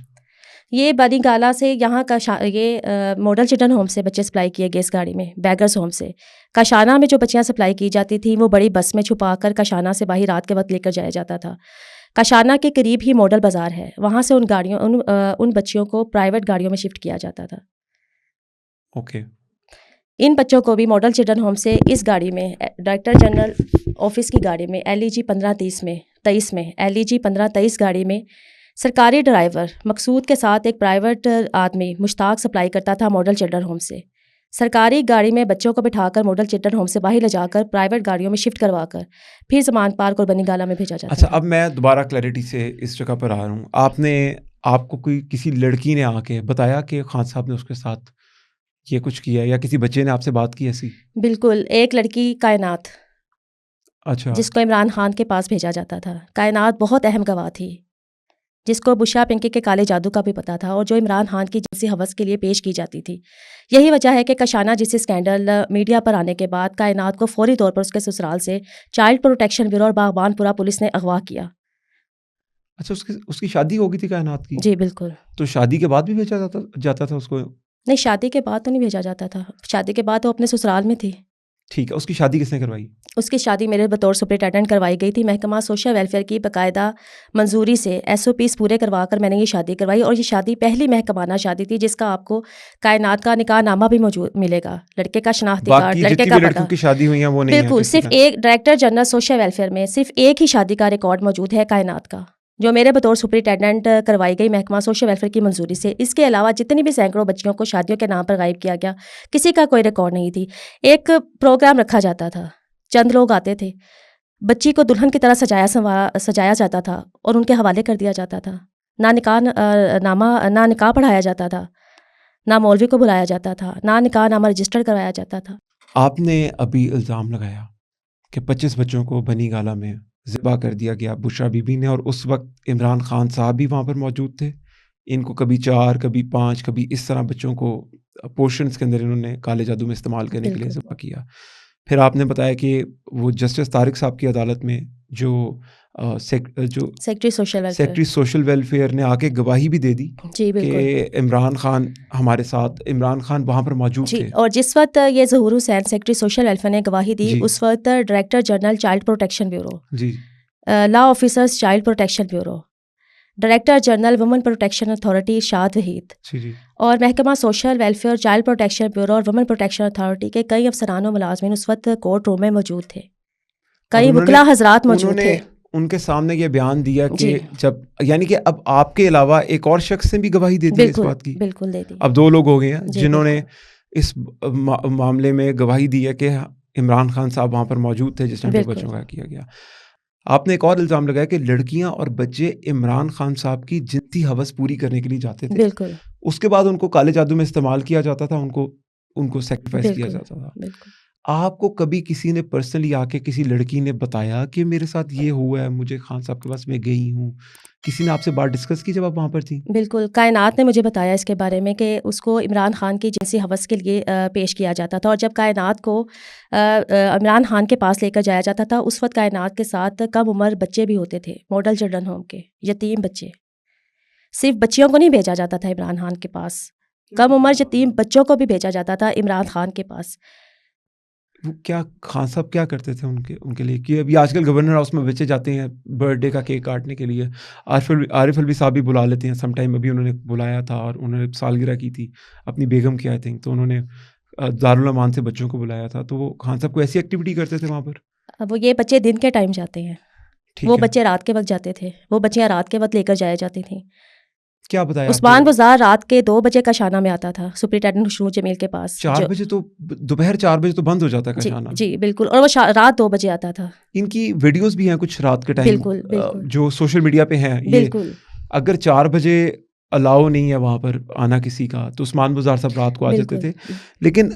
یہ بنی گالا سے یہاں کا یہ ماڈل چلڈرن ہوم سے بچے سپلائی کیے گئے اس گاڑی میں، بیگرز ہوم سے. کاشانہ میں جو بچیاں سپلائی کی جاتی تھیں وہ بڑی بس میں چھپا کر کاشانہ سے باہر رات کے وقت لے کر جایا جاتا تھا. کاشانہ کے قریب ہی ماڈل بازار ہے، وہاں سے ان بچیوں کو پرائیویٹ گاڑیوں میں شفٹ کیا جاتا تھا. اوکے. ان بچوں کو بھی ماڈل چلڈرن ہوم سے اس گاڑی میں ڈائریکٹر جنرل آفس کی گاڑی میں LEG 1523 میں LEG 1523 گاڑی میں سرکاری ڈرائیور مقصود کے ساتھ ایک پرائیویٹ آدمی مشتاق سپلائی کرتا تھا ماڈل چلڈرن ہوم سے. سرکاری گاڑی میں بچوں کو بٹھا کر ماڈل چلڈرن ہوم سے باہر لے جا کر پرائیویٹ گاڑیوں میں شفٹ کروا کر پھر زمان پارک اور بنی گالا میں بھیجا جاتا. اچھا، اب میں دوبارہ کلیئرٹی سے اس جگہ پر آ رہا ہوں. آپ کو کسی لڑکی نے آ کے بتایا کہ خان صاحب نے اس کے ساتھ یہ کچھ کیا، یا کسی بچے نے آپ سے بات کی ایسی؟ بالکل. ایک لڑکی کائنات، اچھا، جس کو عمران خان کے پاس بھیجا جاتا تھا. کائنات بہت اہم گواہ تھی جس کو بشرا پنکی کے کالے جادو کا بھی پتہ تھا اور جو عمران خان کی جنسی ہوس کے لیے پیش کی جاتی تھی. یہی وجہ ہے کہ کاشانہ جنسی اسکینڈل میڈیا پر آنے کے بعد کائنات کو فوری طور پر اس کے سسرال سے چائلڈ پروٹیکشن بیورو اور باغبان پورہ پولیس نے اغوا کیا. اچھا، اس کی شادی ہو گئی تھی کائنات کی؟ جی بالکل. تو شادی کے بعد بھی بھیجا جاتا تھا اس کو؟ نہیں، شادی کے بعد تو نہیں بھیجا جاتا تھا، شادی کے بعد وہ اپنے سسرال میں تھی. ٹھیک ہے. اس کی شادی کس نے کروائی؟ اس کی شادی میرے بطور سپرنٹینڈنٹ کروائی گئی تھی. محکمہ سوشل ویلفیئر کی باقاعدہ منظوری سے SOPs پورے کروا کر میں نے یہ شادی کروائی، اور یہ شادی پہلی محکمانہ شادی تھی جس کا آپ کو کائنات کا نکاح نامہ بھی موجود ملے گا، لڑکے کا شناختی کارڈ، لڑکے کا لڑکیوں کی شادی ہوئی ہیں وہ نہیں ہے. بالکل. صرف ایک ڈائریکٹر جنرل سوشل ویلفیئر میں صرف ایک ہی شادی کا ریکارڈ موجود ہے کائنات کا، جو میرے بطور سپرنٹینڈنٹ کروائی گئی محکمہ سوشل ویلفیئر کی منظوری سے. اس کے علاوہ جتنی بھی سینکڑوں بچیوں کو شادیوں کے نام پر غائب کیا گیا، کسی کا کوئی ریکارڈ نہیں تھی. ایک پروگرام رکھا جاتا تھا، چند لوگ آتے تھے، بچی کو دلہن کی طرح سجایا جاتا تھا اور ان کے حوالے کر دیا جاتا تھا. نہ نکاح پڑھایا جاتا تھا، نہ مولوی کو بلایا جاتا تھا، نہ نکاح نامہ رجسٹر کروایا جاتا تھا. آپ نے ابھی الزام لگایا کہ 25 بچوں کو بنی گالہ میں ذبح کر دیا گیا بشرا بی بی نے، اور اس وقت عمران خان صاحب بھی وہاں پر موجود تھے. ان کو کبھی 4 کبھی 5 کبھی اس طرح بچوں کو پورشنز کے اندر انہوں نے کالے جادو میں استعمال کرنے کے لیے بالکل. ذبح کیا. پھر آپ نے بتایا کہ وہ جسٹس طارق صاحب کی عدالت میں جو secretary social welfare. Secretary social welfare نے آ کے گواہی بھی دے دی جی بالکل. کہ عمران خان ہمارے ساتھ، عمران خان وہاں پر موجود جی، تھے. اور جس وقت یہ ظہور حسین سیکٹری سوشل ویلفیئر نے گواہی دی، جی اس وقت director general child protection bureau, جی law officers child protection bureau, director general women protection authority Irshad Waheed, جی اور محکمہ social welfare child protection bureau اور وومن پروٹیکشن اتھارٹی کے کئی افسران و ملازمین اس وقت کورٹ روم میں موجود تھے. کئی وکلا حضرات موجود تھے. ان کے سامنے یہ بیان دیا کہ جی. جب یعنی کہ اب آپ کے علاوہ ایک اور شخص نے بھی گواہی دے دی ہے اس بالکل بات کی. بالکل دے دی. اب 2 لوگ ہو گئے ہیں جی جنہوں نے بالکل. اس معاملے میں گواہی دی ہے کہ عمران خان صاحب وہاں پر موجود تھے جس ٹائم پہ بالکل. بچوں کا کیا گیا. آپ نے ایک اور الزام لگایا کہ لڑکیاں اور بچے عمران خان صاحب کی جنسی ہوس پوری کرنے کے لیے جاتے تھے. بالکل. اس کے بعد ان کو کالے جادو میں استعمال کیا جاتا تھا، ان کو سیکریفائس کیا بالکل. جاتا تھا. بالکل. آپ کو کبھی کسی نے پرسنلی آ کے کسی لڑکی نے بتایا کہ میرے ساتھ یہ ہوا ہے، مجھے خان صاحب کے پاس میں گئی ہوں، کسی نے آپ سے بات ڈسکس کی جب آپ وہاں پر تھیں؟ بالکل. کائنات نے مجھے بتایا اس کے بارے میں کہ اس کو عمران خان کی جنسی ہوس کے لیے پیش کیا جاتا تھا، اور جب کائنات کو عمران خان کے پاس لے کر جایا جاتا تھا اس وقت کائنات کے ساتھ کم عمر بچے بھی ہوتے تھے، ماڈل چلڈرن ہوم کے یتیم بچے. صرف بچیوں کو نہیں بھیجا جاتا تھا عمران خان کے پاس، کم عمر یتیم بچوں کو بھی بھیجا جاتا تھا عمران خان کے پاس. وہ کیا خان صاحب کیا کرتے تھے ان کے لیے؟ کہ ابھی آج کل گورنر ہاؤس میں بچے جاتے ہیں برتھ ڈے کا کیک کاٹنے کے لیے، عارف الوی صاحب بھی بلا لیتے ہیں سم ٹائم. ابھی انہوں نے بلایا تھا اور انہوں نے سالگرہ کی تھی اپنی بیگم کی آئی تھنک، تو انہوں نے دارالامان سے بچوں کو بلایا تھا. تو وہ خان صاحب کو ایسی ایکٹیویٹی کرتے تھے وہاں پر؟ وہ یہ بچے دن کے ٹائم جاتے ہیں، وہ بچے رات کے وقت جاتے تھے، وہ بچیاں رات کے وقت لے کر جایا جاتی تھیں. کیا بتایا؟ عثمان بازار رات کے 2 بجے کا شانہ میں آتا تھا سپرنٹینڈنٹ خوشنود جمیل کے پاس. 4 بجے تو دوپہر 4 بجے تو بند ہو جاتا ہے کاشانہ. جی بالکل، اور وہ رات 2 بجے آتا تھا. ان کی ویڈیوز بھی ہیں کچھ رات کے ٹائم بالکل بالکل جو سوشل میڈیا پہ ہیں. یہ بالکل اگر 4 بجے الاؤ نہیں ہے وہاں پر آنا کسی کا، تو عثمان بازار صاحب رات کو آ جاتے تھے. لیکن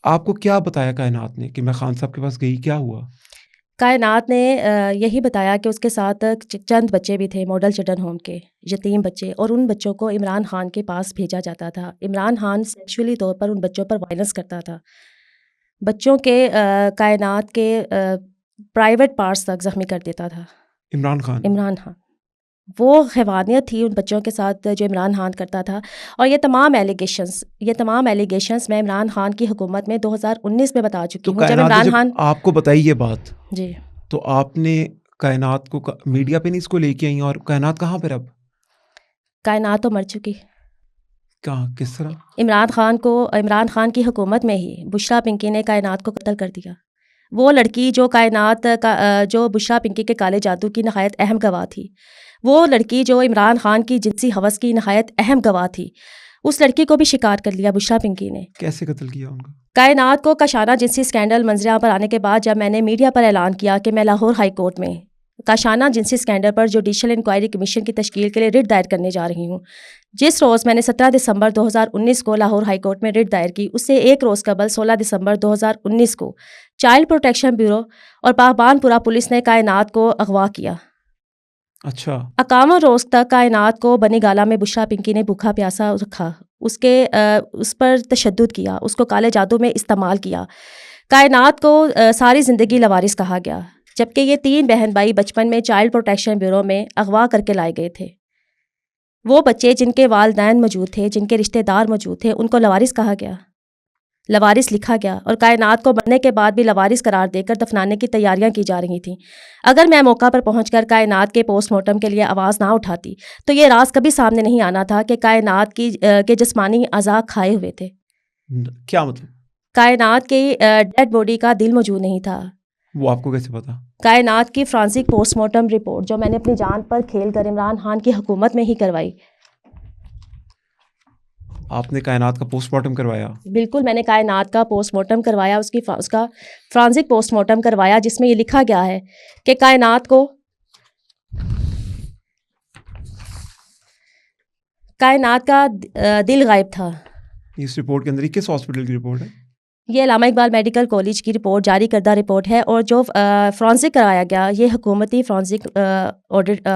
آپ کو کیا بتایا کائنات نے کہ میں خان صاحب کے پاس گئی، کیا ہوا؟ کائنات نے یہی بتایا کہ اس کے ساتھ چند بچے بھی تھے ماڈل چلڈرن ہوم کے یتیم بچے، اور ان بچوں کو عمران خان کے پاس بھیجا جاتا تھا. عمران خان سیکشولی طور پر ان بچوں پر وائلنس کرتا تھا، بچوں کے کائنات کے پرائیویٹ پارٹس تک زخمی کر دیتا تھا. عمران خان وہ حیوانیت تھی ان بچوں کے ساتھ جو عمران خان کرتا تھا. اور یہ تمام ایلیگیشنز میں عمران خان کی حکومت میں 2019 میں بتا چکی ہوں. جب عمران خان آپ کو بتائی یہ بات، جی، تو آپ نے کائنات کو میڈیا پہ نہیں اس کو لے کے آئی، اور کائنات کہاں پر اب؟ کائنات تو مر چکی. کہاں، کس طرح؟ عمران خان کی حکومت میں ہی بشرا پنکی نے کائنات کو قتل کر دیا. وہ لڑکی جو جو بشرا پنکی کے کالے جادو کی نہایت اہم گواہ تھی، وہ لڑکی جو عمران خان کی جنسی ہوس کی نہایت اہم گواہ تھی، اس لڑکی کو بھی شکار کر لیا بشرا پنکی نے. کیسے قتل کیا ان کا؟ کائنات کو کاشانہ جنسی اسکینڈل منظر پر آنے کے بعد جب میں نے میڈیا پر اعلان کیا کہ میں لاہور ہائی کورٹ میں کاشانہ جنسی اسکینڈل پر جوڈیشل انکوائری کمیشن کی تشکیل کے لیے رٹ دائر کرنے جا رہی ہوں، جس روز میں نے 17 دسمبر 2019 کو لاہور ہائی کورٹ میں رٹ دائر کی، اس سے ایک روز قبل 16 دسمبر 2019 کو چائلڈ پروٹیکشن بیورو اور پاکبان پورہ پولیس نے کائنات کو اغوا کیا. اچھا. 51 روز تک کائنات کو بنی گالہ میں بشرا پنکی نے بھوکا پیاسا رکھا، اس پر تشدد کیا، اس کو کالے جادو میں استعمال کیا. کائنات کو ساری زندگی لوارث کہا گیا، جبکہ یہ 3 بہن بھائی بچپن میں چائلڈ پروٹیکشن بیورو میں اغوا کر کے لائے گئے تھے. وہ بچے جن کے والدین موجود تھے، جن کے رشتہ دار موجود تھے، ان کو لوارث کہا گیا، لوارث لکھا گیا، اور کائنات کو مرنے کے بعد بھی لوارث قرار دے کر دفنانے کی تیاریاں کی جا رہی تھیں. اگر میں موقع پر پہنچ کر کائنات کے پوسٹ مارٹم کے لیے آواز نہ اٹھاتی تو یہ راز کبھی سامنے نہیں آنا تھا کہ کائنات کے جسمانی اعضاء کھائے ہوئے تھے. کیا مطلب؟ کائنات کی ڈیڈ باڈی کا دل موجود نہیں تھا. وہ آپ کو کیسے پتا؟ کائنات کی فرانسک پوسٹ مارٹم رپورٹ جو میں نے اپنی جان پر کھیل کر عمران خان کی حکومت میں ہی کروائی. آپ نے کائنات کا پوسٹ مارٹم کروایا؟ بالکل، میں نے کائنات کا پوسٹ مارٹم کروایا، اس کا فرانسک پوسٹ مارٹم کروایا، جس میں یہ لکھا گیا ہے کہ کائنات کا دل غائب تھا، اس رپورٹ کے اندر کس ہاسپٹل کی رپورٹ ہے؟ یہ علامہ اقبال میڈیکل کالج کی رپورٹ جاری کردہ رپورٹ ہے، اور جو فرانسک کرایا گیا یہ حکومتی forensic audit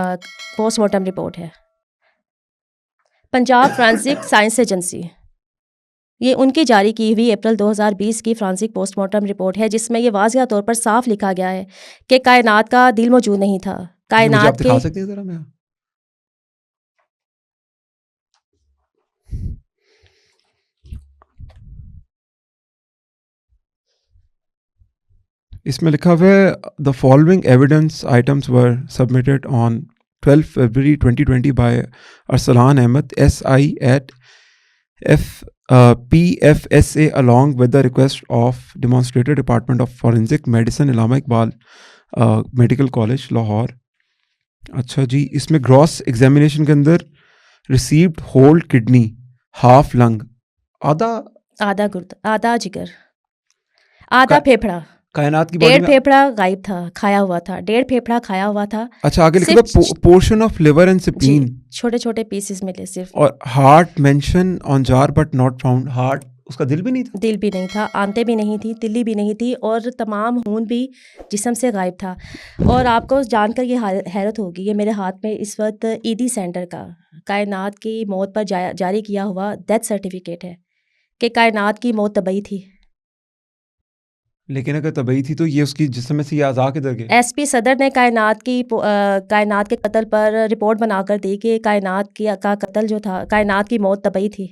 post mortem report ہے، پنجاب فرانسک سائنس ایجنسی، یہ ان کی جاری کی ہوئی اپریل 2020 کی فرانسک پوسٹ مارٹم رپورٹ ہے، جس میں یہ واضح طور پر صاف لکھا گیا ہے کہ کائنات کا دل موجود نہیں تھا، مجھے آپ کائنات کے دکھا سکتے ہیں ذرا میں؟ اس میں لکھا ہوا ہے the following evidence items were submitted on 12 February 2020 by Arslan Ahmad S I at PFSA along with the request of demonstrated Department of Forensic Medicine Allama Iqbal medical college Lahore. اچھا جی، اس میں گراس ایگزامینیشن کے اندر ریسیوڈ ہول کڈنی، ہاف لنگ، آدھا گرد، آدھا جگر، آدھا پھیپھڑا، کائنات کی باڈی ڈیڑھ میں. پھیپھڑا غائب تھا، کھایا ہوا تھا، ڈیڑھ پھیپھڑا کھایا ہوا تھا. اچھا آگے لکھا تھا پورشن آف لیور اینڈ سپلین، چھوٹے چھوٹے پیسز ملے صرف. اور ہارٹ مینشن آن جار بٹ ناٹ فاؤنڈ. ہارٹ، اس کا دل بھی نہیں تھا؟ دل بھی نہیں تھا، آنتیں بھی نہیں تھی، تلی بھی نہیں تھی، اور تمام خون بھی جسم سے غائب تھا. اور آپ کو جان کر یہ حیرت ہوگی، یہ میرے ہاتھ میں اس وقت ایڈی سینٹر کا کائنات کی موت پر جاری کیا ہوا ڈیتھ سرٹیفکیٹ ہے کہ کائنات کی موت طبعی تھی. لیکن اگر طبعی تھی تو یہ اس کی جسم میں سے یہ اعضاء کدھر گئے؟ ایس پی صدر نے کائنات کے قتل پر رپورٹ بنا کر دی کہ کائنات کا قتل جو تھا، کائنات کی موت طبعی تھی،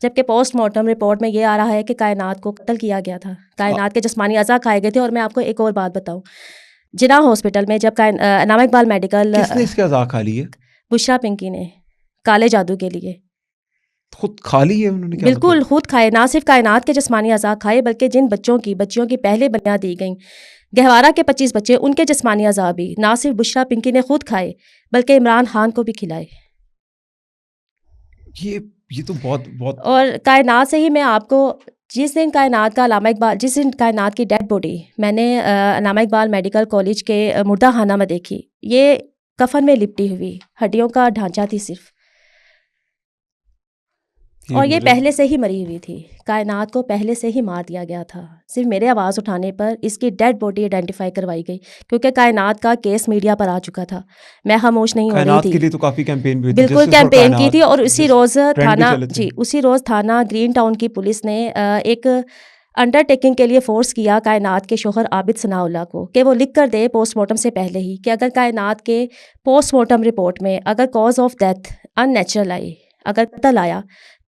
جبکہ پوسٹ مارٹم رپورٹ میں یہ آ رہا ہے کہ کائنات کو قتل کیا گیا تھا، کائنات کے جسمانی اعضاء کھائے گئے تھے. اور میں آپ کو ایک اور بات بتاؤں، جناح ہاسپٹل میں جب علامہ اقبال میڈیکل، کس نے اس کے اعضاء کھا لیے؟ بشرا پنکی نے، کالے جادو کے لیے خود کھا لی ہے انہوں نے؟ بالکل خود کھائے، نہ صرف کائنات کے جسمانی اعضاء کھائے بلکہ جن بچوں کی پہلے بلیاں دی گئیں، گہوارہ کے 25 بچے، ان کے جسمانی اعضاء بھی نہ صرف بشرا پنکی نے خود کھائے بلکہ عمران خان کو بھی کھلائے. یہ تو بہت اور کائنات سے ہی میں آپ کو، جس دن کائنات کا علامہ اقبال، جس دن کائنات کی ڈیڈ باڈی میں نے علامہ اقبال میڈیکل کالج کے مردہ خانہ میں دیکھی، یہ کفن میں لپٹی ہوئی ہڈیوں کا ڈھانچہ تھی صرف، اور یہ پہلے سے ہی مری ہوئی تھی. کائنات کو پہلے سے ہی مار دیا گیا تھا، صرف میرے آواز اٹھانے پر اس کی ڈیڈ باڈی آئیڈینٹیفائی کروائی گئی، کیونکہ کائنات کا کیس میڈیا پر آ چکا تھا. میں خاموش نہیں ہو رہی کائنات تھی، کے لیے تو کافی کیمپین بھی ہوئی تھی، بالکل کیمپین کی تھی. اور اسی روز تھانہ گرین ٹاؤن کی پولیس نے ایک انڈر ٹیکنگ کے لیے فورس کیا کائنات کے شوہر عابد ثناء اللہ کو کہ وہ لکھ کر دے پوسٹ مارٹم سے پہلے ہی کہ اگر کائنات کے پوسٹ مارٹم رپورٹ میں اگر cause of death unnatural آئی، اگر قتل آیا،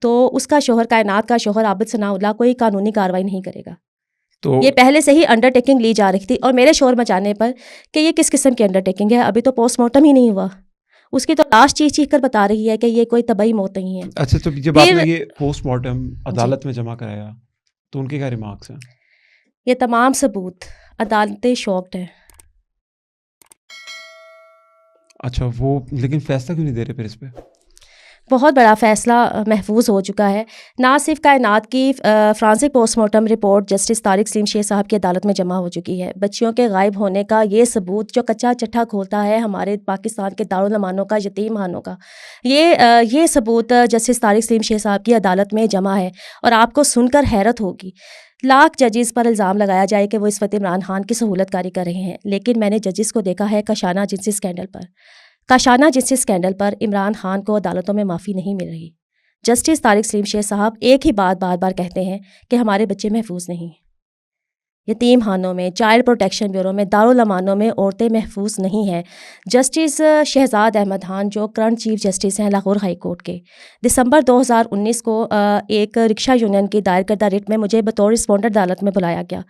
تو اس کا شوہر، کائنات کا شوہر عابد ثناء اللہ کوئی قانونی کارروائی نہیں کرے گا. تو یہ پہلے سے ہی انڈر ٹیکنگ لی جا رہی تھی. اور میرے شور مچانے پر کہ یہ کس قسم کی انڈر ٹیکنگ ہے، ابھی تو پوسٹ مارٹم ہی نہیں ہوا، اس کی تو لاش چیخ چیخ کر بتا رہی ہے کہ یہ کوئی طبعی موت نہیں ہے. اچھا، تو جب آپ نے یہ پوسٹ مارٹم عدالت میں جمع کرایا تو ان کے کیا ریمارکس ہیں؟ یہ تمام ثبوت عدالتیں شاکڈ ہیں. اچھا، وہ لیکن فیصلہ کیوں نہیں دے رہے پھر اس پہ؟ بہت بڑا فیصلہ محفوظ ہو چکا ہے. نہ صرف کائنات کی forensic postmortem report justice Tariq Saleem Sheikh صاحب کی عدالت میں جمع ہو چکی ہے. بچیوں کے غائب ہونے کا یہ ثبوت جو کچا چٹھا کھولتا ہے ہمارے پاکستان کے دارالمانوں کا، یتیم خانوں کا، یہ ثبوت جسٹس طارق سلیم شیخ صاحب کی عدالت میں جمع ہے. اور آپ کو سن کر حیرت ہوگی، لاکھ ججز پر الزام لگایا جائے کہ وہ اس وقت عمران خان کی سہولت کاری کر رہے ہیں، لیکن میں نے ججز کو دیکھا ہے کاشانہ جنسی اسکینڈل پر عمران خان کو عدالتوں میں معافی نہیں مل رہی. جسٹس طارق سلیم شیخ صاحب ایک ہی بات بار بار کہتے ہیں کہ ہمارے بچے محفوظ نہیں، یتیم خانوں میں، چائلڈ پروٹیکشن بیورو میں، دارالمانوں میں عورتیں محفوظ نہیں ہیں. جسٹس شہزاد احمد خان جو کرنٹ چیف جسٹس ہیں لاہور ہائی کورٹ کے، دسمبر 2019 کو ایک رکشہ یونین کی دائر کردہ ریٹ میں مجھے بطور رسپونڈنٹ عدالت میں بلایا گیا.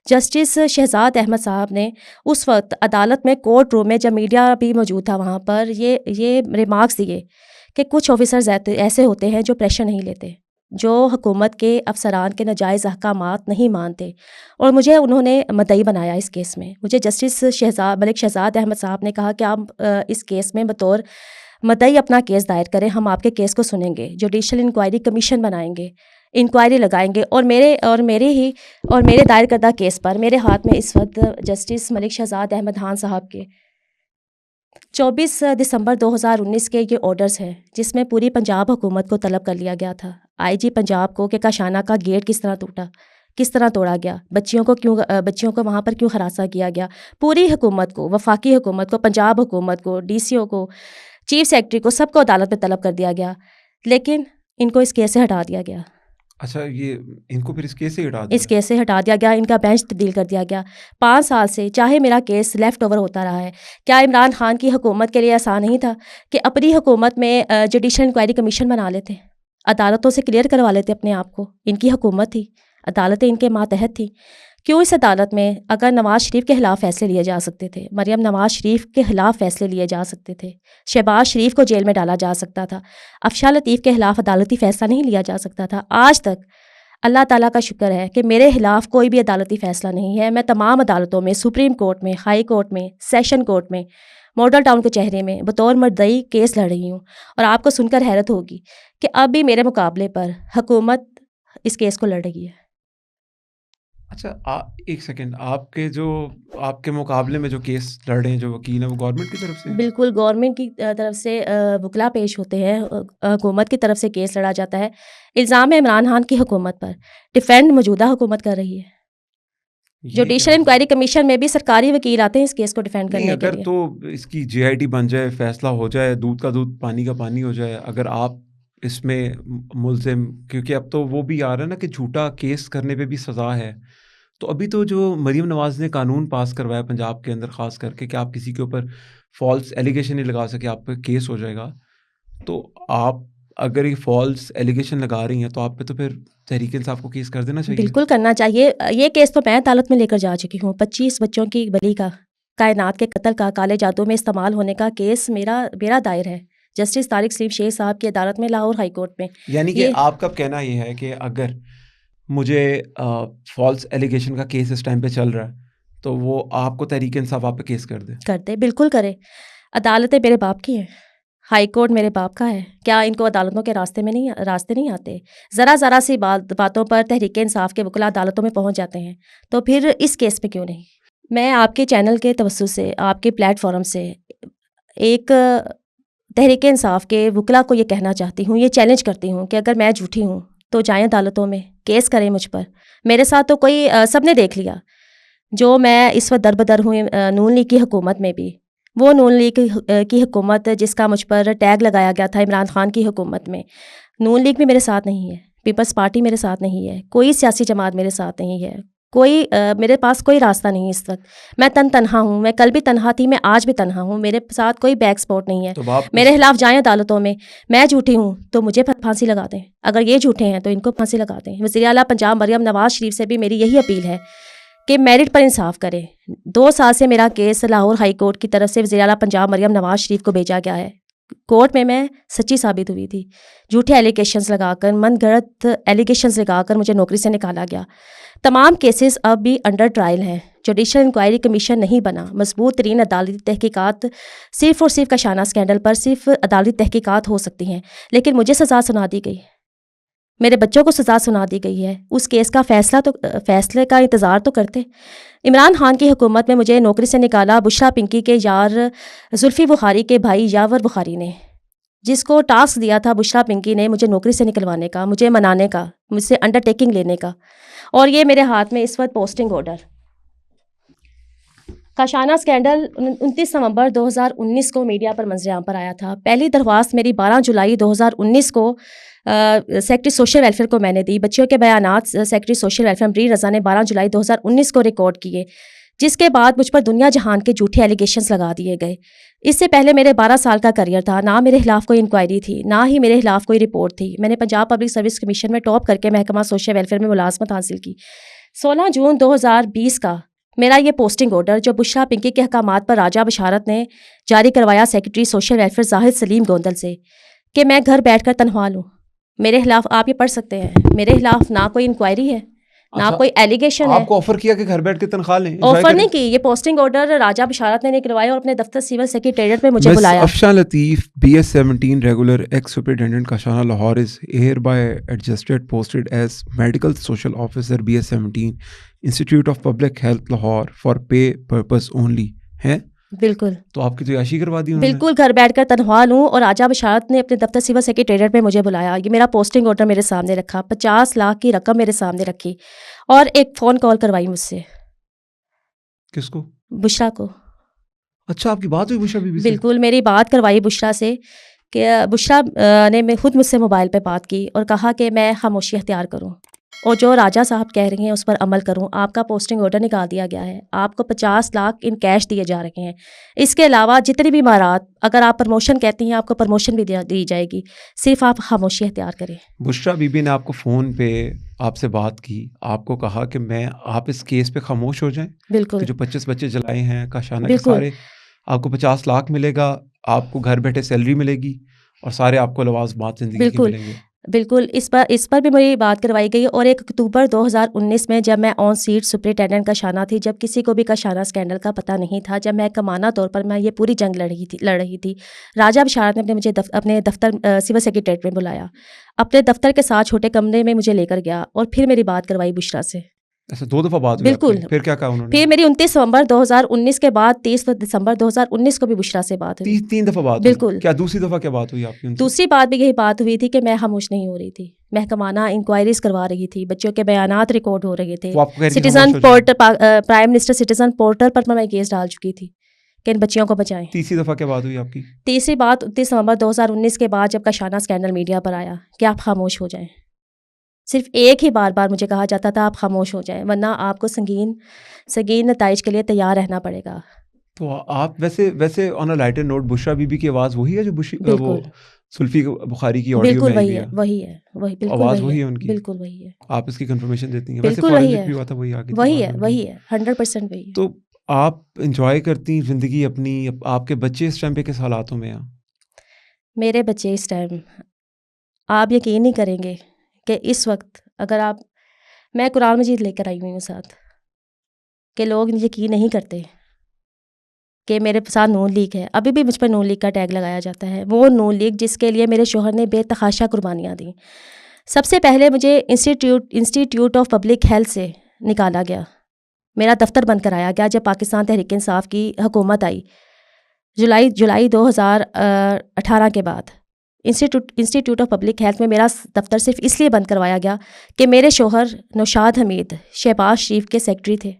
جسٹس شہزاد احمد صاحب نے اس وقت عدالت میں کورٹ روم میں، جب میڈیا بھی موجود تھا وہاں پر، یہ ریمارکس دیے کہ کچھ آفیسرز ایسے ہوتے ہیں جو پریشر نہیں لیتے، جو حکومت کے افسران کے ناجائز احکامات نہیں مانتے. اور مجھے انہوں نے مدعی بنایا اس کیس میں. مجھے جسٹس ملک شہزاد احمد صاحب نے کہا کہ آپ اس کیس میں بطور مدعی اپنا کیس دائر کریں، ہم آپ کے کیس کو سنیں گے، جوڈیشل انکوائری کمیشن بنائیں گے، انکوائری لگائیں گے. اور میرے دائر کردہ کیس پر میرے ہاتھ میں اس وقت جسٹس ملک شہزاد احمد خان صاحب کے 24 دسمبر 2019 کے یہ آرڈرز ہیں، جس میں پوری پنجاب حکومت کو طلب کر لیا گیا تھا آئی جی پنجاب کو کہ کاشانہ کا گیٹ کس طرح ٹوٹا، کس طرح توڑا گیا، بچیوں کو وہاں پر کیوں ہراساں کیا گیا. پوری حکومت کو، وفاقی حکومت کو، پنجاب حکومت کو، ڈی سی او کو، چیف سیکرٹری کو، سب کو عدالت میں طلب کر دیا گیا، لیکن ان کو اس کیس سے ہٹا دیا گیا. اچھا، یہ ان کو پھر اس کیس سے ہٹا دیا؟ اس کیس سے ہٹا دیا گیا، ان کا بینچ تبدیل کر دیا گیا. 5 سال سے چاہے میرا کیس لیفٹ اوور ہوتا رہا ہے. کیا عمران خان کی حکومت کے لیے آسان نہیں تھا کہ اپنی حکومت میں جوڈیشل انکوائری کمیشن بنا لیتے، عدالتوں سے کلیئر کروا لیتے اپنے آپ کو؟ ان کی حکومت تھی، عدالتیں ان کے ماتحت تھیں. کیوں اس عدالت میں اگر نواز شریف کے خلاف فیصلے لیے جا سکتے تھے، مریم نواز شریف کے خلاف فیصلے لیے جا سکتے تھے، شہباز شریف کو جیل میں ڈالا جا سکتا تھا، افشاں لطیف کے خلاف عدالتی فیصلہ نہیں لیا جا سکتا تھا، آج تک اللہ تعالیٰ کا شکر ہے کہ میرے خلاف کوئی بھی عدالتی فیصلہ نہیں ہے. میں تمام عدالتوں میں، سپریم کورٹ میں، ہائی کورٹ میں، سیشن کورٹ میں، ماڈل ٹاؤن کچہری میں بطور مدعی کیس لڑ رہی ہوں. اور آپ کو سن کر حیرت ہوگی کہ اب بھی میرے مقابلے پر حکومت اس کیس کو لڑ رہی ہے. اچھا، ایک سیکنڈ، آپ کے مقابلے میں جو کیس لڑ رہے ہیں جو وکیل ہیں، وہ گورنمنٹ کی طرف سے ہیں؟ بالکل گورنمنٹ کی طرف سے وکلا پیش ہوتے ہیں، حکومت کی طرف سے کیس لڑا جاتا ہے. الزام ہے عمران خان کی حکومت پر، ڈیفینڈ موجودہ حکومت کر رہی ہے. جوڈیشل انکوائری کمیشن میں بھی سرکاری وکیل آتے ہیں اس کیس کو ڈیفینڈ کرنے کے لیے. اگر تو اس کی جے آئی ٹی بن جائے، فیصلہ ہو جائے، دودھ کا دودھ پانی کا پانی ہو جائے، اگر آپ اس میں ملزم، کیونکہ اب تو وہ بھی آ رہا ہے نا کہ جھوٹا کیس کرنے پہ بھی سزا ہے، تو ابھی تو جو مریم نواز نے قانون پاس کروایا پنجاب کے اندر خاص کر کے کہ آپ کسی کے اوپر فالس ایلیگیشن نہیں لگا سکے، آپ پہ کیس ہو جائے گا. تو آپ اگر یہ فالس ایلیگیشن لگا رہی ہیں تو آپ پہ تو پھر تحریک انصاف کو کیس کر دینا چاہیے. بالکل کرنا چاہیے. یہ کیس تو میں عدالت میں لے کر جا چکی ہوں. 25 بچوں کی بلی کا، کائنات کے قتل کا، کالے جادو میں استعمال ہونے کا کیس میرا دائر ہے جسٹس طارق سلیم شیخ صاحب کی عدالت میں، لاہور ہائی کورٹ میں. یعنی کہ آپ کا کہنا یہ ہے کہ اگر مجھے فالس ایلیگیشن کا کیس اس ٹائم پہ چل رہا ہے تو وہ آپ کو تحریک انصاف آپ پہ کیس کر دے؟ بالکل کرے. عدالتیں میرے باپ کی ہیں، ہائی کورٹ میرے باپ کا ہے. کیا ان کو عدالتوں کے راستے نہیں آتے؟ ذرا سی باتوں پر تحریک انصاف کے وکلا عدالتوں میں پہنچ جاتے ہیں، تو پھر اس کیس پہ کیوں نہیں؟ میں آپ کے چینل کے توسط سے، آپ کے پلیٹ فارم سے ایک تحریک انصاف کے وکلا کو یہ کہنا چاہتی ہوں، یہ چیلنج کرتی ہوں کہ اگر میں جھوٹی ہوں تو جائیں عدالتوں میں، کیس کریں مجھ پر. میرے ساتھ تو کوئی سب نے دیکھ لیا جو میں اس وقت دربدر ہوں نون لیگ کی حکومت میں بھی. وہ نون لیگ کی حکومت جس کا مجھ پر ٹیگ لگایا گیا تھا عمران خان کی حکومت میں، نون لیگ بھی میرے ساتھ نہیں ہے، پیپلز پارٹی میرے ساتھ نہیں ہے، کوئی سیاسی جماعت میرے ساتھ نہیں ہے، میرے پاس کوئی راستہ نہیں اس وقت. میں تنہا ہوں، میں کل بھی تنہا تھی، میں آج بھی تنہا ہوں، میرے ساتھ کوئی بیک سپورٹ نہیں ہے. میرے خلاف جائیں عدالتوں میں. میں جھوٹی ہوں تو مجھے پھانسی لگا دیں، اگر یہ جھوٹے ہیں تو ان کو پھانسی لگا دیں. وزیر اعلیٰ پنجاب مریم نواز شریف سے بھی میری یہی اپیل ہے کہ میرٹ پر انصاف کرے. 2 سال سے میرا کیس لاہور ہائی کورٹ کی طرف سے وزیر اعلیٰ پنجاب مریم نواز شریف کو بھیجا گیا ہے. کورٹ میں سچی ثابت ہوئی تھی. جھوٹے ایلیگیشنز لگا کر، من گھڑت ایلیگیشنز لگا کر مجھے نوکری سے نکالا گیا. تمام کیسز اب بھی انڈر ٹرائل ہیں. جوڈیشل انکوائری کمیشن نہیں بنا. مضبوط ترین عدالتی تحقیقات صرف اور صرف کاشانہ اسکینڈل پر صرف عدالتی تحقیقات ہو سکتی ہیں، لیکن مجھے سزا سنا دی گئی، میرے بچوں کو سزا سنا دی گئی ہے. اس کیس کا فیصلے کا انتظار تو کرتے. عمران خان کی حکومت میں مجھے نوکری سے نکالا بشرا پنکی کے یار زلفی بخاری کے بھائی یاور بخاری نے، جس کو ٹاسک دیا تھا بشرا پنکی نے مجھے نوکری سے نکلوانے کا، مجھے منانے کا، مجھ سے انڈر ٹیکنگ لینے کا. اور یہ میرے ہاتھ میں اس وقت پوسٹنگ آرڈر. کاشانہ اسکینڈل 29 نومبر 2019 کو میڈیا پر منظر عام پر آیا تھا. پہلی درخواست میری 12 جولائی 2019 کو سیکرٹری سوشل ویلفیئر کو میں نے دی. بچیوں کے بیانات سیکرٹری سوشل ویلفیئر امبری رضا نے 12 جولائی 2019 کو ریکارڈ کیے، جس کے بعد مجھ پر دنیا جہان کے جھوٹے ایلیگیشنز لگا دیے گئے. اس سے پہلے میرے 12 سال کا کریئر تھا، نہ میرے خلاف کوئی انکوائری تھی، نہ ہی میرے خلاف کوئی رپورٹ تھی. میں نے پنجاب پبلک سروس کمیشن میں ٹاپ کر کے محکمہ سوشل ویلفیئر میں ملازمت حاصل کی. 16 جون 2020 کا میرا یہ پوسٹنگ آرڈر جو بشرا پنکی کے احکامات پر راجہ بشارت نے جاری کروایا سیکرٹری سوشل ویلفیئر زاہد سلیم گوندل سے کہ میں گھر بیٹھ کر تنخواہ لوں. میرے خلاف آپ یہ پڑھ سکتے ہیں، میرے خلاف نہ کوئی انکوائری ہے، نہ کوئی ایلیگیشن ہے. آپ کو آفر کیا کہ گھر بیٹھ کے تنخواہ لیں؟ آفر نہیں کی. یہ پوسٹنگ آرڈر راجہ بشارت نے نکلوایا اور اپنے دفتر سول سیکریٹریٹ میں مجھے بلایا. Afshan Latif BS 17 regular ex superintendent Kashana Lahore is here by adjusted posted as medical social officer BS 17 institute of public health Lahore for pay purpose only. ہے بالکل تو آپ کی تو عیاشی کروا دی انہوں نے. بالکل گھر بیٹھ کر تنہا لوں. اور راجہ بشارت نے اپنے دفتر سول سیکریٹریٹ میں مجھے بلایا, یہ میرا پوسٹنگ آرڈر میرے سامنے رکھا, 50 لاکھ کی رقم میرے سامنے رکھی, اور ایک فون کال کروائی مجھ سے. کس کو؟ بشرا کو. اچھا آپ کی بات ہوئی بشرا بی بی سے؟ بالکل میری بات کروائی بشرا سے, کہ بشرا نے خود مجھ سے موبائل پہ بات کی اور کہا کہ میں خاموشی اختیار کروں اور جو راجہ صاحب کہہ رہے ہیں اس پر عمل کروں. آپ کا پوسٹنگ آرڈر نکال دیا گیا ہے, آپ کو 50 لاکھ ان کیش دیے جا رہے ہیں. اس کے علاوہ جتنی بھی امارات, اگر آپ پروموشن کہتی ہیں آپ کو پروموشن بھی دی جائے گی, صرف آپ خاموشی اختیار کریں. بشرا بی بی نے آپ کو فون پہ آپ سے بات کی, آپ کو کہا کہ آپ اس کیس پہ خاموش ہو جائیں, بالکل کہ جو 25 بچے جلائے ہیں کاشانہ کے بالکل سارے, آپ کو 50 لاکھ ملے گا, آپ کو گھر بیٹھے سیلری ملے گی, اور سارے آپ کو لوازمات زندگی کے بالکل ملیں گے. بالکل اس پر بھی میری بات کروائی گئی. اور 1 اکتوبر 2019 میں جب میں آن سیٹ سپرنٹینڈنٹ کاشانہ تھی, جب کسی کو بھی کاشانہ اسکینڈل کا پتہ نہیں تھا, جب میں کمانہ طور پر میں یہ پوری جنگ لڑ رہی تھی, راجہ بشارت نے مجھے اپنے دفتر سول سیکریٹریٹ میں بلایا, اپنے دفتر کے ساتھ چھوٹے کمرے میں مجھے لے کر گیا, اور پھر میری بات کروائی بشرا سے. ایسا 2 دفعہ بات ہوئی آپ کی؟ بالکل. پھر کیا کہا انہوں نے؟ پھر میری 29 نومبر 2019 کے بعد 30 دسمبر 2019 کو بھی بشرا سے بات ہوئی. 3 دفعہ بات بالکل. ہوئی. کیا دوسری دفعہ کیا بات ہوئی آپ کی ان سے؟ دوسری بات بھی یہی بات ہوئی تھی کہ میں خاموش نہیں ہو رہی تھی, محکمانہ انکوائریز کروا رہی تھی, بچوں کے بیانات ریکارڈ ہو رہے تھے, وہ آپ کو کہہ رہی تھی سٹیزن خاموش ہو جائیں. پرائم منسٹر سٹیزن پورٹل پر میں کیس ڈال چکی تھی کہ ان بچیوں کو بچائیں. تیسری دفعہ کیا بات ہوئی آپ کی؟ تیسری بات 29 نومبر 2019 کے بعد جب کاشانہ اسکینڈل میڈیا پر آیا کہ آپ خاموش ہو جائیں. صرف ایک ہی بار مجھے کہا جاتا تھا آپ خاموش ہو جائیں, ورنہ آپ کو سنگین نتائج کے لیے تیار رہنا پڑے گا. تو آپ ویسے آن اے lighter note, Bushra be be کی آواز وہی ہے جو وہ بالکل سلفی بخاری کی آڈیو بالکل میں آئی ہوئی ہے؟ وہی ہے بالکل آواز وہی وہی ہے, ہے ان کی؟ بالکل وہی ہے, آپ اس کی کنفرمیشن دیتی ہیں؟ ویسے بالکل وہی فورینسک ہے, بھی ہوا تھا, وہی آ گئی تھی وہی آواز ہے ان کی. وہی ہے 100% وہی ہے. تو آپ انجوائے کرتی ہیں زندگی اپنی, آپ کے بچے اس ٹائم پہ کس حالاتوں میں ہیں؟ میرے بچے اس ٹائم, آپ یقین نہیں کریں گے کہ اس وقت اگر میں قرآن مجید لے کر آئی ہوئی ہوں ساتھ, کہ لوگ یقین نہیں کرتے کہ میرے ساتھ نون لیگ ہے. ابھی بھی مجھ پر نون لیگ کا ٹیگ لگایا جاتا ہے, وہ نون لیگ جس کے لیے میرے شوہر نے بے تحاشا قربانیاں دیں. سب سے پہلے مجھے انسٹیٹیوٹ آف پبلک ہیلتھ سے نکالا گیا, میرا دفتر بند کرایا گیا جب پاکستان تحریک انصاف کی حکومت آئی جولائی 2018 کے بعد. انسٹیٹیوٹ آف پبلک ہیلتھ میں میرا دفتر صرف اس لیے بند کروایا گیا کہ میرے شوہر نوشاد حمید شہباز شریف کے سیکرٹری تھے.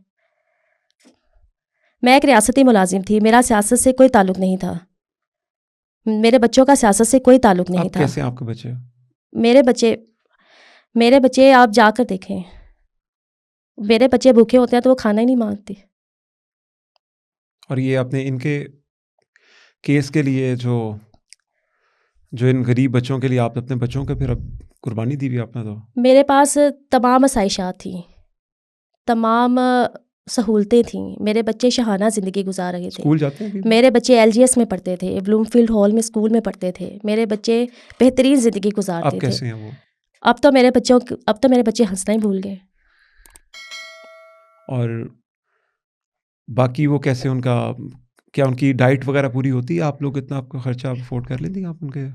میں ایک ریاستی ملازم تھی, میرا سیاست سے کوئی تعلق نہیں تھا, میرے بچوں کا سیاست سے کوئی تعلق نہیں تھا. کیسے آپ کے بچے؟ میرے بچے آپ جا کر دیکھیں, میرے بچے بھوکے ہوتے ہیں تو وہ کھانا ہی نہیں مانگتے. اور یہ آپ نے ان کے کیس کے لیے جو ان غریب بچوں کے لیے آپ اپنے بچوں کے پھر اب قربانی دی ہوئی آپ نے؟ تو میرے پاس تمام آسائشات تھیں, تمام سہولتیں تھیں, میرے بچے شہانہ زندگی گزار رہے تھے. اسکول جاتے ہیں؟ میرے بچے LGS میں پڑھتے تھے, بلوم فیلڈ ہال میں اسکول میں پڑھتے تھے, میرے بچے بہترین زندگی گزارتے اب تھے. کیسے ہیں وہ؟ اب تو میرے بچے ہنسنا ہی بھول گئے. اور باقی وہ کیسے, ان کا کیا ان کی ڈائٹ وغیرہ پوری ہوتی ہے؟ آپ لوگ اتنا آپ کا خرچہ افورڈ کر لیتی ہیں آپ ان کے؟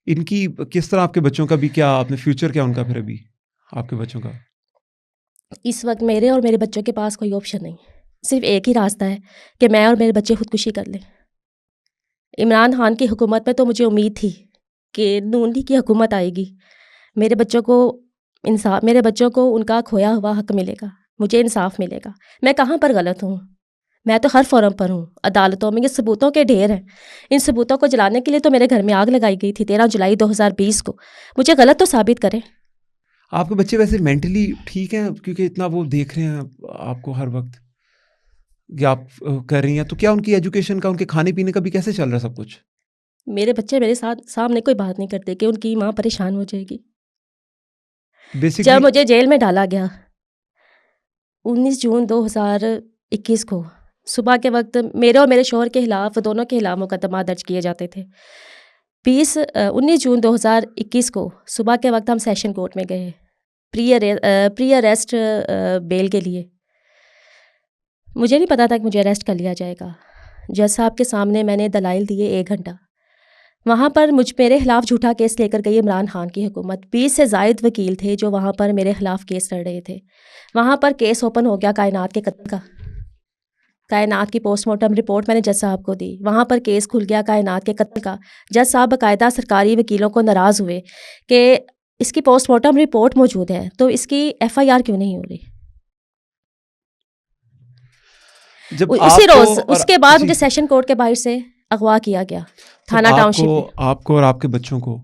ان کی کس طرح آپ کے بچوں کا بھی کیا آپ نے فیوچر کیا ان کا پھر ابھی آپ کے بچوں کا؟ اس وقت میرے اور میرے بچوں کے پاس کوئی آپشن نہیں, صرف ایک ہی راستہ ہے کہ میں اور میرے بچے خودکشی کر لیں. عمران خان کی حکومت میں تو مجھے امید تھی کہ نون لیگ کی حکومت آئے گی, میرے بچوں کو ان کا کھویا ہوا حق ملے گا, مجھے انصاف ملے گا. میں کہاں پر غلط ہوں؟ میں تو ہر فورم پر ہوں, عدالتوں میں. یہ ثبوتوں کے ڈھیر ہیں, ان ثبوتوں کو جلانے کے لیے تو میرے گھر میں آگ لگائی گئی تھی 13 جولائی 2020 کو. مجھے غلط تو ثابت کریں. آپ کے بچے ویسے مینٹلی ٹھیک ہیں؟ کیونکہ اتنا وہ دیکھ رہے ہیں آپ کو ہر وقت کہ آپ کر رہی ہیں, تو کیا ان کی ایجوکیشن کا, ان کے کھانے پینے کا بھی کیسے چل رہا ہے سب کچھ؟ میرے بچے میرے سامنے کوئی بات نہیں کرتے کہ ان کی ماں پریشان ہو جائے گی. جب مجھے جیل میں ڈالا گیا 19 جون 2021 کو صبح کے وقت میرے اور میرے شوہر کے خلاف, دونوں کے خلاف مقدمات درج کیے جاتے تھے. 19 جون 2021 کو صبح کے وقت ہم سیشن کورٹ میں گئے پری اریسٹ بیل کے لیے. مجھے نہیں پتا تھا کہ مجھے اریسٹ کر لیا جائے گا. جج صاحب کے سامنے میں نے دلائل دیے 1 گھنٹہ. وہاں پر میرے خلاف جھوٹا کیس لے کر گئی عمران خان کی حکومت. 20 سے زائد وکیل تھے جو وہاں پر میرے خلاف کیس لڑ رہے تھے. وہاں پر کیس اوپن ہو گیا کائنات کے قتل کا. کائنات کی پوسٹ مارٹم رپورٹ میں نے جج صاحب کو دی. وہاں پر کیس کھل گیا کائنات کے قتل کا. جج صاحب باقاعدہ سرکاری وکیلوں کو ناراض ہوئے کہ اس کی پوسٹ مارٹم رپورٹ موجود ہے تو اس کی FIR کیوں نہیں ہو رہی. جب اسی آپ کو روز اور اس کے بعد جی مجھے سیشن کورٹ کے باہر سے اغوا کیا گیا جب تھانہ ٹاؤن شپ میں. آپ کو اور آپ کے بچوں کو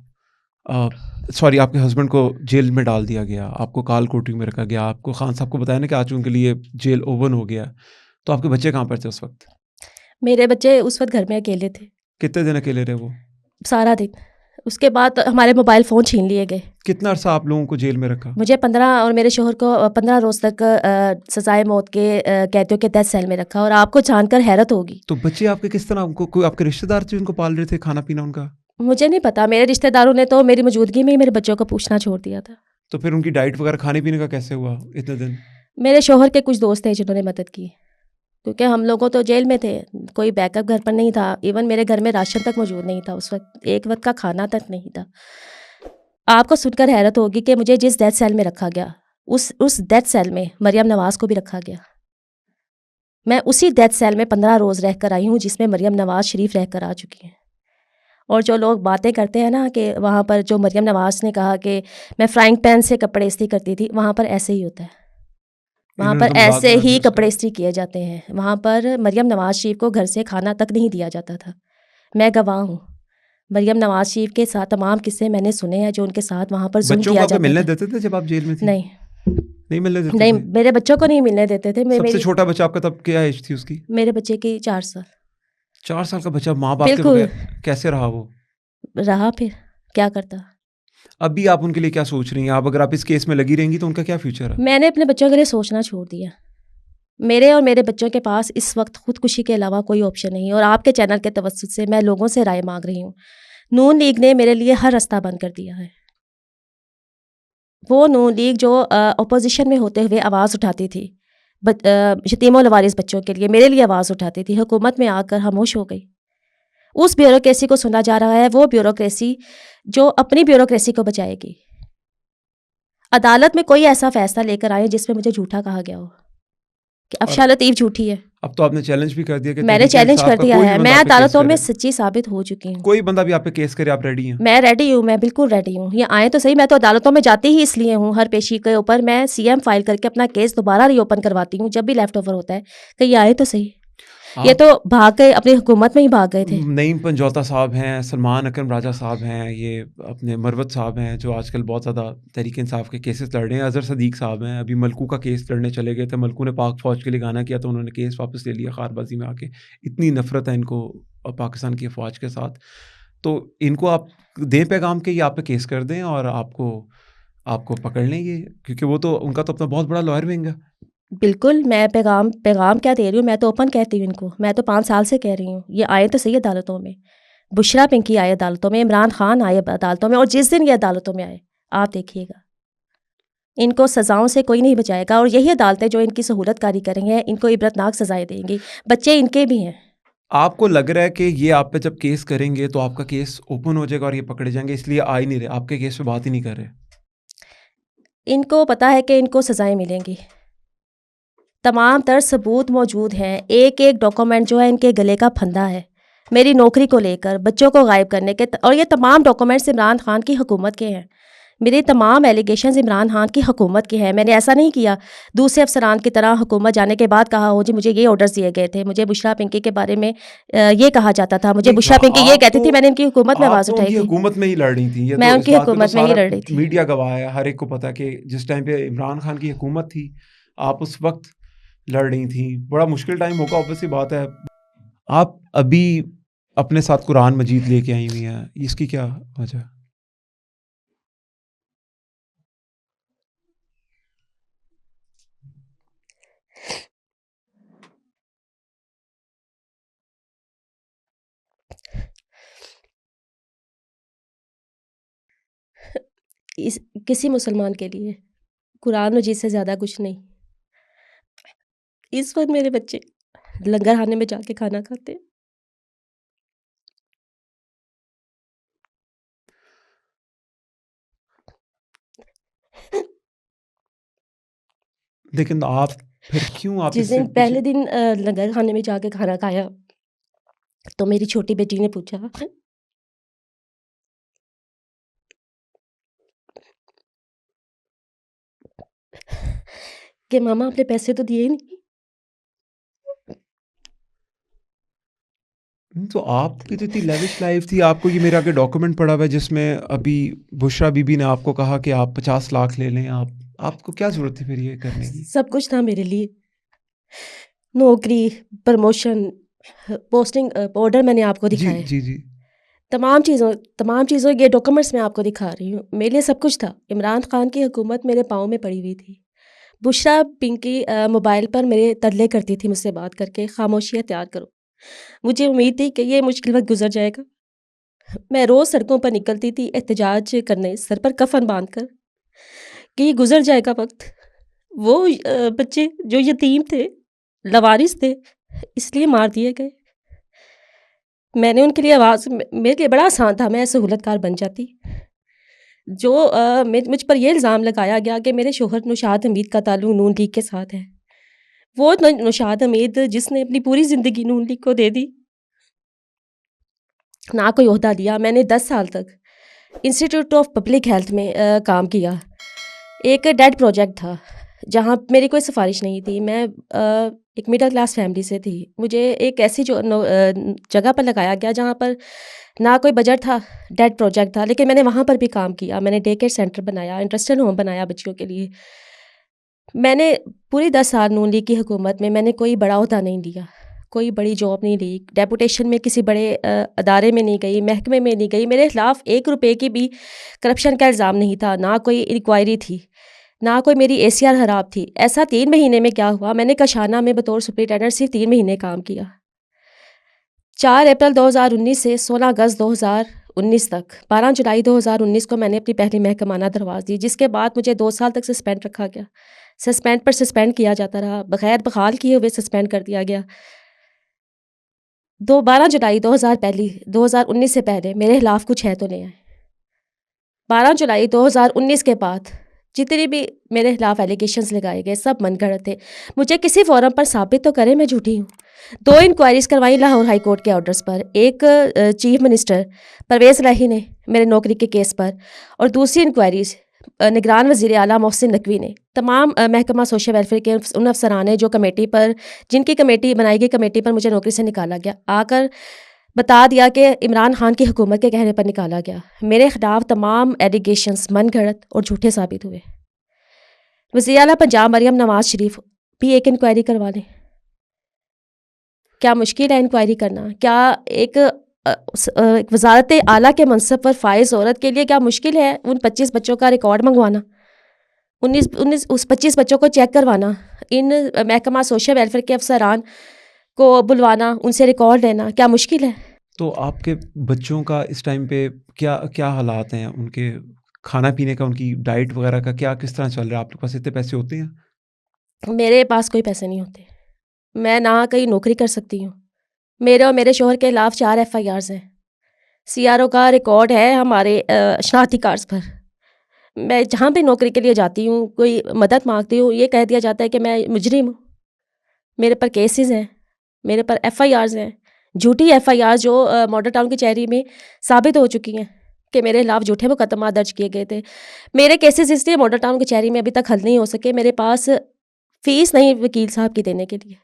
سوری آپ کے ہسبینڈ کو جیل میں ڈال دیا گیا, آپ کو کال کوٹری میں رکھا گیا, آپ کو خان صاحب کو بتایا نا کہ آج ان کے لیے جیل اوپن ہو گیا, تو آپ کے بچے کہاں پر تھے اس وقت؟ میرے بچے اس وقت گھر میں اکیلے تھے. کتنے دن اکیلے رہے وہ؟ سارا دن. اس کے بعد ہمارے موبائل فون چھین لیے گئے. کتنا عرصہ آپ لوگوں کو جیل میں رکھا؟ مجھے 15 اور میرے شوہر کو 15 روز تک سزائے موت کے قیدیوں کے تحت سیل میں رکھا. اور آپ کو جان کر حیرت ہوگی, تو بچے آپ کے کس طرح, کوئی آپ کے رشتے دار تھے ان کو پال رہے تھے, کھانا پینا ان کا؟ مجھے نہیں پتا. میرے رشتہ داروں نے تو میری موجودگی میں ہی میرے بچوں کو پوچھنا چھوڑ دیا تھا. تو پھر ان کی ڈائٹ وغیرہ کھانے پینے کا کیسے ہوا اتنے دن؟ میرے شوہر کے کچھ دوست ہیں جنہوں نے مدد کی, کیونکہ ہم لوگوں تو جیل میں تھے, کوئی بیک اپ گھر پر نہیں تھا. ایون میرے گھر میں راشن تک موجود نہیں تھا اس وقت, ایک وقت کا کھانا تک نہیں تھا. آپ کو سن کر حیرت ہوگی کہ مجھے جس ڈیتھ سیل میں رکھا گیا اس ڈیتھ سیل میں مریم نواز کو بھی رکھا گیا. میں اسی ڈیتھ سیل میں 15 روز رہ کر آئی ہوں جس میں مریم نواز شریف رہ کر آ چکی ہیں. اور جو لوگ باتیں کرتے ہیں نا کہ وہاں پر جو مریم نواز نے کہا کہ میں فرائنگ پین سے کپڑے استری کرتی تھی, وہاں پر ایسے ہی ہوتا ہے. وہاں انہوں نے پر تو مذاق ایسے بنا ہی دیا اس کا. کپڑے استری کیے جاتے ہیں. وہاں پر مریم نواز شریف کو گھر سے کھانا تک نہیں دیا جاتا تھا. میں گواہ ہوں. مریم نواز شریف کے ساتھ تمام قصے میں نے سنے ہیں جو ان کے ساتھ وہاں پر ظلم بچوں کو کیا آپ کو جاتا ملنے تھا. دیتے تھے جب آپ جیل میں تھی؟ نہیں نہیں ملنے دیتے نہیں, تھے. میرے بچوں کو نہیں ملنے دیتے تھے. سب سے چھوٹا بچہ آپ کا تب کیا ایج تھی اس کی؟ میرے بچے کی 4 سال. 4 سال کا بچہ ماں باپ کے بالکل. بغیر کیسے رہا وہ؟ رہا پھر کیا کرتا. ابھی آپ ان کے لیے کیا سوچ رہی ہیں؟ آپ اگر آپ اس کیس میں لگی رہیں گی تو ان کا کیا فیوچر ہے؟ میں نے اپنے بچوں کے لیے سوچنا چھوڑ دیا. میرے اور میرے بچوں کے پاس اس وقت خودکشی کے علاوہ کوئی آپشن نہیں. اور آپ کے چینل کے توسط سے میں لوگوں سے رائے مانگ رہی ہوں. نون لیگ نے میرے لیے ہر راستہ بند کر دیا ہے. وہ نون لیگ جو اپوزیشن میں ہوتے ہوئے آواز اٹھاتی تھی یتیم و لوارث بچوں کے لیے, میرے لیے آواز اٹھاتی تھی, حکومت میں آ کر خاموش ہو گئی. اس بیوروکریسی کو سنا جا رہا ہے, وہ بیوروکریسی جو اپنی بیوروکریسی کو بچائے گی. عدالت میں کوئی ایسا فیصلہ لے کر آئے جس میں مجھے جھوٹا کہا گیا ہو کہ افشاں لطیف جھوٹی ہے. اب تو آپ نے چیلنج بھی کر دیا کہ میں نے تحریک چیلنج انصاف کر کا دیا کوئی ہے. بھی میں بندہ آپ پہ کیس عدالتوں میں کرے, سچی ثابت ہو چکی ہوں. کوئی بندہ بھی آپ پہ کیس کرے, آپ ریڈی ہیں؟ میں ریڈی ہوں, میں بالکل ریڈی ہوں. یہ آئیں تو صحیح. میں تو عدالتوں میں جاتی ہی اس لیے ہوں, ہر پیشی کے اوپر میں CM فائل کر کے اپنا کیس دوبارہ ری اوپن کرواتی ہوں جب بھی لیفٹ اوور ہوتا ہے کہ یہ آئے تو صحیح. یہ تو بھاگ گئے, اپنی حکومت میں ہی بھاگ گئے تھے. نعیم پنجوتا صاحب ہیں, سلمان اکرم راجہ صاحب ہیں, یہ اپنے مروت صاحب ہیں جو آج کل بہت زیادہ تحریک انصاف کے کیسز لڑ رہے ہیں, اظہر صدیق صاحب ہیں, ابھی ملکو کا کیس لڑنے چلے گئے تھے, ملکو نے پاک فوج کے لیے گانا کیا تو انہوں نے کیس واپس لے لیا خار بازی میں آ کے. اتنی نفرت ہے ان کو پاکستان کی افواج کے ساتھ. تو ان کو آپ دیں پیغام کہ یہ آپ پہ کیس کر دیں اور آپ کو پکڑ لیں گے, کیونکہ وہ تو ان کا تو اپنا بہت بڑا لائر ونگ ہے. بالکل. میں پیغام کیا دے رہی ہوں, میں تو اوپن کہتی ہوں ان کو. میں تو 5 سال سے کہہ رہی ہوں یہ آئے تو صحیح عدالتوں میں. بشرا پنکی آئے عدالتوں میں, عمران خان آئے عدالتوں میں, اور جس دن یہ عدالتوں میں آئے آپ دیکھیے گا ان کو سزاؤں سے کوئی نہیں بچائے گا. اور یہی عدالتیں جو ان کی سہولت کاری کریں گے ان کو عبرتناک سزائیں دیں گی. بچے ان کے بھی ہیں. آپ کو لگ رہا ہے کہ یہ آپ پہ جب کیس کریں گے تو آپ کا کیس اوپن ہو جائے گا اور یہ پکڑے جائیں گے, اس لیے آ ہی نہیں رہے, آپ کے کیس پہ بات ہی نہیں کر رہے؟ ان کو پتہ ہے کہ ان کو سزائیں ملیں گی. تمام تر ثبوت موجود ہیں. ایک ایک ڈاکومنٹ جو ہے ان کے گلے کا پھندا ہے میری نوکری کو لے کر, بچوں کو غائب کرنے کے. اور یہ تمام ڈاکومنٹس عمران خان کی حکومت کے ہیں. میری تمام ایلیگیشنز عمران خان کی حکومت کے ہیں. میں نے ایسا نہیں کیا دوسرے افسران کی طرح حکومت جانے کے بعد کہا ہو جی مجھے یہ آرڈرز دیے گئے تھے, مجھے بشرا پنکی کے بارے میں یہ کہا جاتا تھا, مجھے بشرا پنکی یہ کہتی تھی, میں نے ان کی حکومت میں آپ آواز تو ان اٹھائی کی تھی. حکومت میں ہی لڑ رہی تھیں, یہ میں تو ان اس کی بات پہ تو حکومت میں ہی سارا لڑ رہی تھی. میڈیا گواہ ہے, ہر ایک کو پتا کہ جس ٹائم پہ عمران خان کی حکومت تھی آپ اس وقت لڑ رہی تھیں. بڑا مشکل ٹائم ہوگا, اوبویس سی بات ہے. آپ ابھی اپنے ساتھ قرآن مجید لے کے آئی ہوئی ہیں, اس کی کیا وجہ؟ کسی مسلمان کے لیے قرآن مجید سے زیادہ کچھ نہیں. اس وقت میرے بچے لنگر خانے میں جا کے کھانا کھاتے ہیں. لیکن آپ پھر کیوں آپ جس اس سے دن پہلے دن لنگر خانے میں جا کے کھانا کھایا تو میری چھوٹی بیٹی نے پوچھا کہ ماما آپ نے پیسے تو دیے ہی نہیں. تو آپ کی تو اتنی لیوش لائف تھی. آپ کو یہ میرے آگے ڈاکومنٹ پڑا ہوا ہے جس میں ابھی بشرا بی بی نے آپ کو کہا کہ آپ 50 لاکھ لے لیں. آپ کو کیا ضرورت تھی پھر یہ کرنے کی؟ سب کچھ تھا میرے لیے، نوکری، پروموشن، پوسٹنگ آرڈر میں نے آپ کو جی دکھائے، جی جی. تمام چیزوں یہ ڈاکومنٹس میں آپ کو دکھا رہی ہوں. میرے لیے سب کچھ تھا. عمران خان کی حکومت میرے پاؤں میں پڑی ہوئی تھی. بشرا پنکی موبائل پر میرے ترلے کرتی تھی مجھ سے بات کر کے، خاموشی اختیار کرو. مجھے امید تھی کہ یہ مشکل وقت گزر جائے گا. میں روز سڑکوں پر نکلتی تھی احتجاج کرنے، سر پر کفن باندھ کر، کہ یہ گزر جائے گا وقت. وہ بچے جو یتیم تھے، لوارث تھے، اس لیے مار دیے گئے. میں نے ان کے لیے آواز، میرے لیے بڑا آسان تھا، میں سہولت کار بن جاتی. جو مجھ پر یہ الزام لگایا گیا کہ میرے شوہر نوشاد حمید کا تعلق نون لیگ کے ساتھ ہے. وہ نوشاد حمید جس نے اپنی پوری زندگی نون لیگ کو دے دی، نہ کوئی عہدہ دیا. میں نے 10 سال تک انسٹیٹیوٹ آف پبلک ہیلتھ میں کام کیا. ایک ڈیڈ پروجیکٹ تھا جہاں میری کوئی سفارش نہیں تھی. میں ایک مڈل کلاس فیملی سے تھی. مجھے ایک ایسی جگہ پر لگایا گیا جہاں پر نہ کوئی بجٹ تھا، ڈیڈ پروجیکٹ تھا، لیکن میں نے وہاں پر بھی کام کیا. میں نے ڈے کیئر سینٹر بنایا، انٹرسٹل ہوم بنایا بچیوں کے لیے. میں نے پوری 10 سال نون لیگ کی حکومت میں نے کوئی بڑا عہدہ نہیں لیا، کوئی بڑی جاب نہیں لی، ڈیپوٹیشن میں کسی بڑے ادارے میں نہیں گئی، محکمے میں نہیں گئی. میرے خلاف 1 روپے کی بھی کرپشن کا الزام نہیں تھا، نہ کوئی انکوائری تھی، نہ کوئی میری ACR خراب تھی. ایسا 3 مہینے میں کیا ہوا، میں نے کشانہ میں بطور سپرنٹینڈنٹ صرف 3 مہینے کام کیا. 4 اپریل 2019 سے 16 اگست 2019 تک، 12 جولائی 2019 کو میں نے اپنی پہلی محکمانہ درخواست دی، جس کے بعد مجھے 2 سال تک سسپینڈ رکھا گیا. سسپینڈ پر سسپینڈ کیا جاتا رہا، بغیر بحال کیے ہوئے سسپینڈ کر دیا گیا. 12 جولائی 2019 سے پہلے میرے خلاف کچھ ہے تو نہیں آئے. 12 جولائی 2019 کے بعد جتنے بھی میرے خلاف ایلیگیشنز لگائے گئے سب من گھڑت تھے. مجھے کسی فورم پر ثابت تو کرے میں جھوٹی ہوں. 2 انکوائریز کروائی لاہور ہائی کورٹ کے آرڈرز پر، ایک چیف منسٹر پرویز الہی نے میرے نوکری کے کیس پر، اور دوسری انکوائریز نگران وزیر اعلیٰ محسن نقوی نے. تمام محکمہ سوشل ویلفیئر کے ان افسران نے جو کمیٹی پر، جن کی کمیٹی بنائی گئی، کمیٹی پر مجھے نوکری سے نکالا گیا، آ کر بتا دیا کہ عمران خان کی حکومت کے کہنے پر نکالا گیا. میرے خلاف تمام ایلیگیشنز من گھڑت اور جھوٹے ثابت ہوئے. وزیر اعلیٰ پنجاب مریم نواز شریف بھی ایک انکوائری کروا لیں. کیا مشکل ہے انکوائری کرنا؟ کیا ایک وزارت اعلیٰ کے منصب پر فائز عورت کے لیے کیا مشکل ہے ان 25 بچوں کا ریکارڈ منگوانا، 25 بچوں کو چیک کروانا، ان محکمہ سوشل ویلفیئر کے افسران کو بلوانا، ان سے ریکارڈ لینا؟ کیا مشکل ہے؟ تو آپ کے بچوں کا اس ٹائم پہ کیا حالات ہیں؟ ان کے کھانا پینے کا، ان کی ڈائٹ وغیرہ کا کس طرح چل رہا ہے؟ آپ کے پاس اتنے پیسے ہوتے ہیں؟ میرے پاس کوئی پیسے نہیں ہوتے. میں نہ کہیں نوکری کر سکتی ہوں. میرے اور میرے شوہر کے خلاف 4 FIRs ہیں. CRO کا ریکارڈ ہے ہمارے شناختی کارڈز پر. میں جہاں بھی نوکری کے لیے جاتی ہوں، کوئی مدد مانگتی ہوں، یہ کہہ دیا جاتا ہے کہ میں مجرم ہوں. میرے پر کیسز ہیں، میرے پر FIRs ہیں، جھوٹی FIRs جو ماڈل ٹاؤن کی چہری میں ثابت ہو چکی ہیں کہ میرے خلاف جھوٹے مقدمات درج کیے گئے تھے. میرے کیسز اس لیے ماڈل ٹاؤن کی چہری میں ابھی تک حل نہیں ہو سکے، میرے پاس فیس نہیں وکیل صاحب کی دینے کے لیے.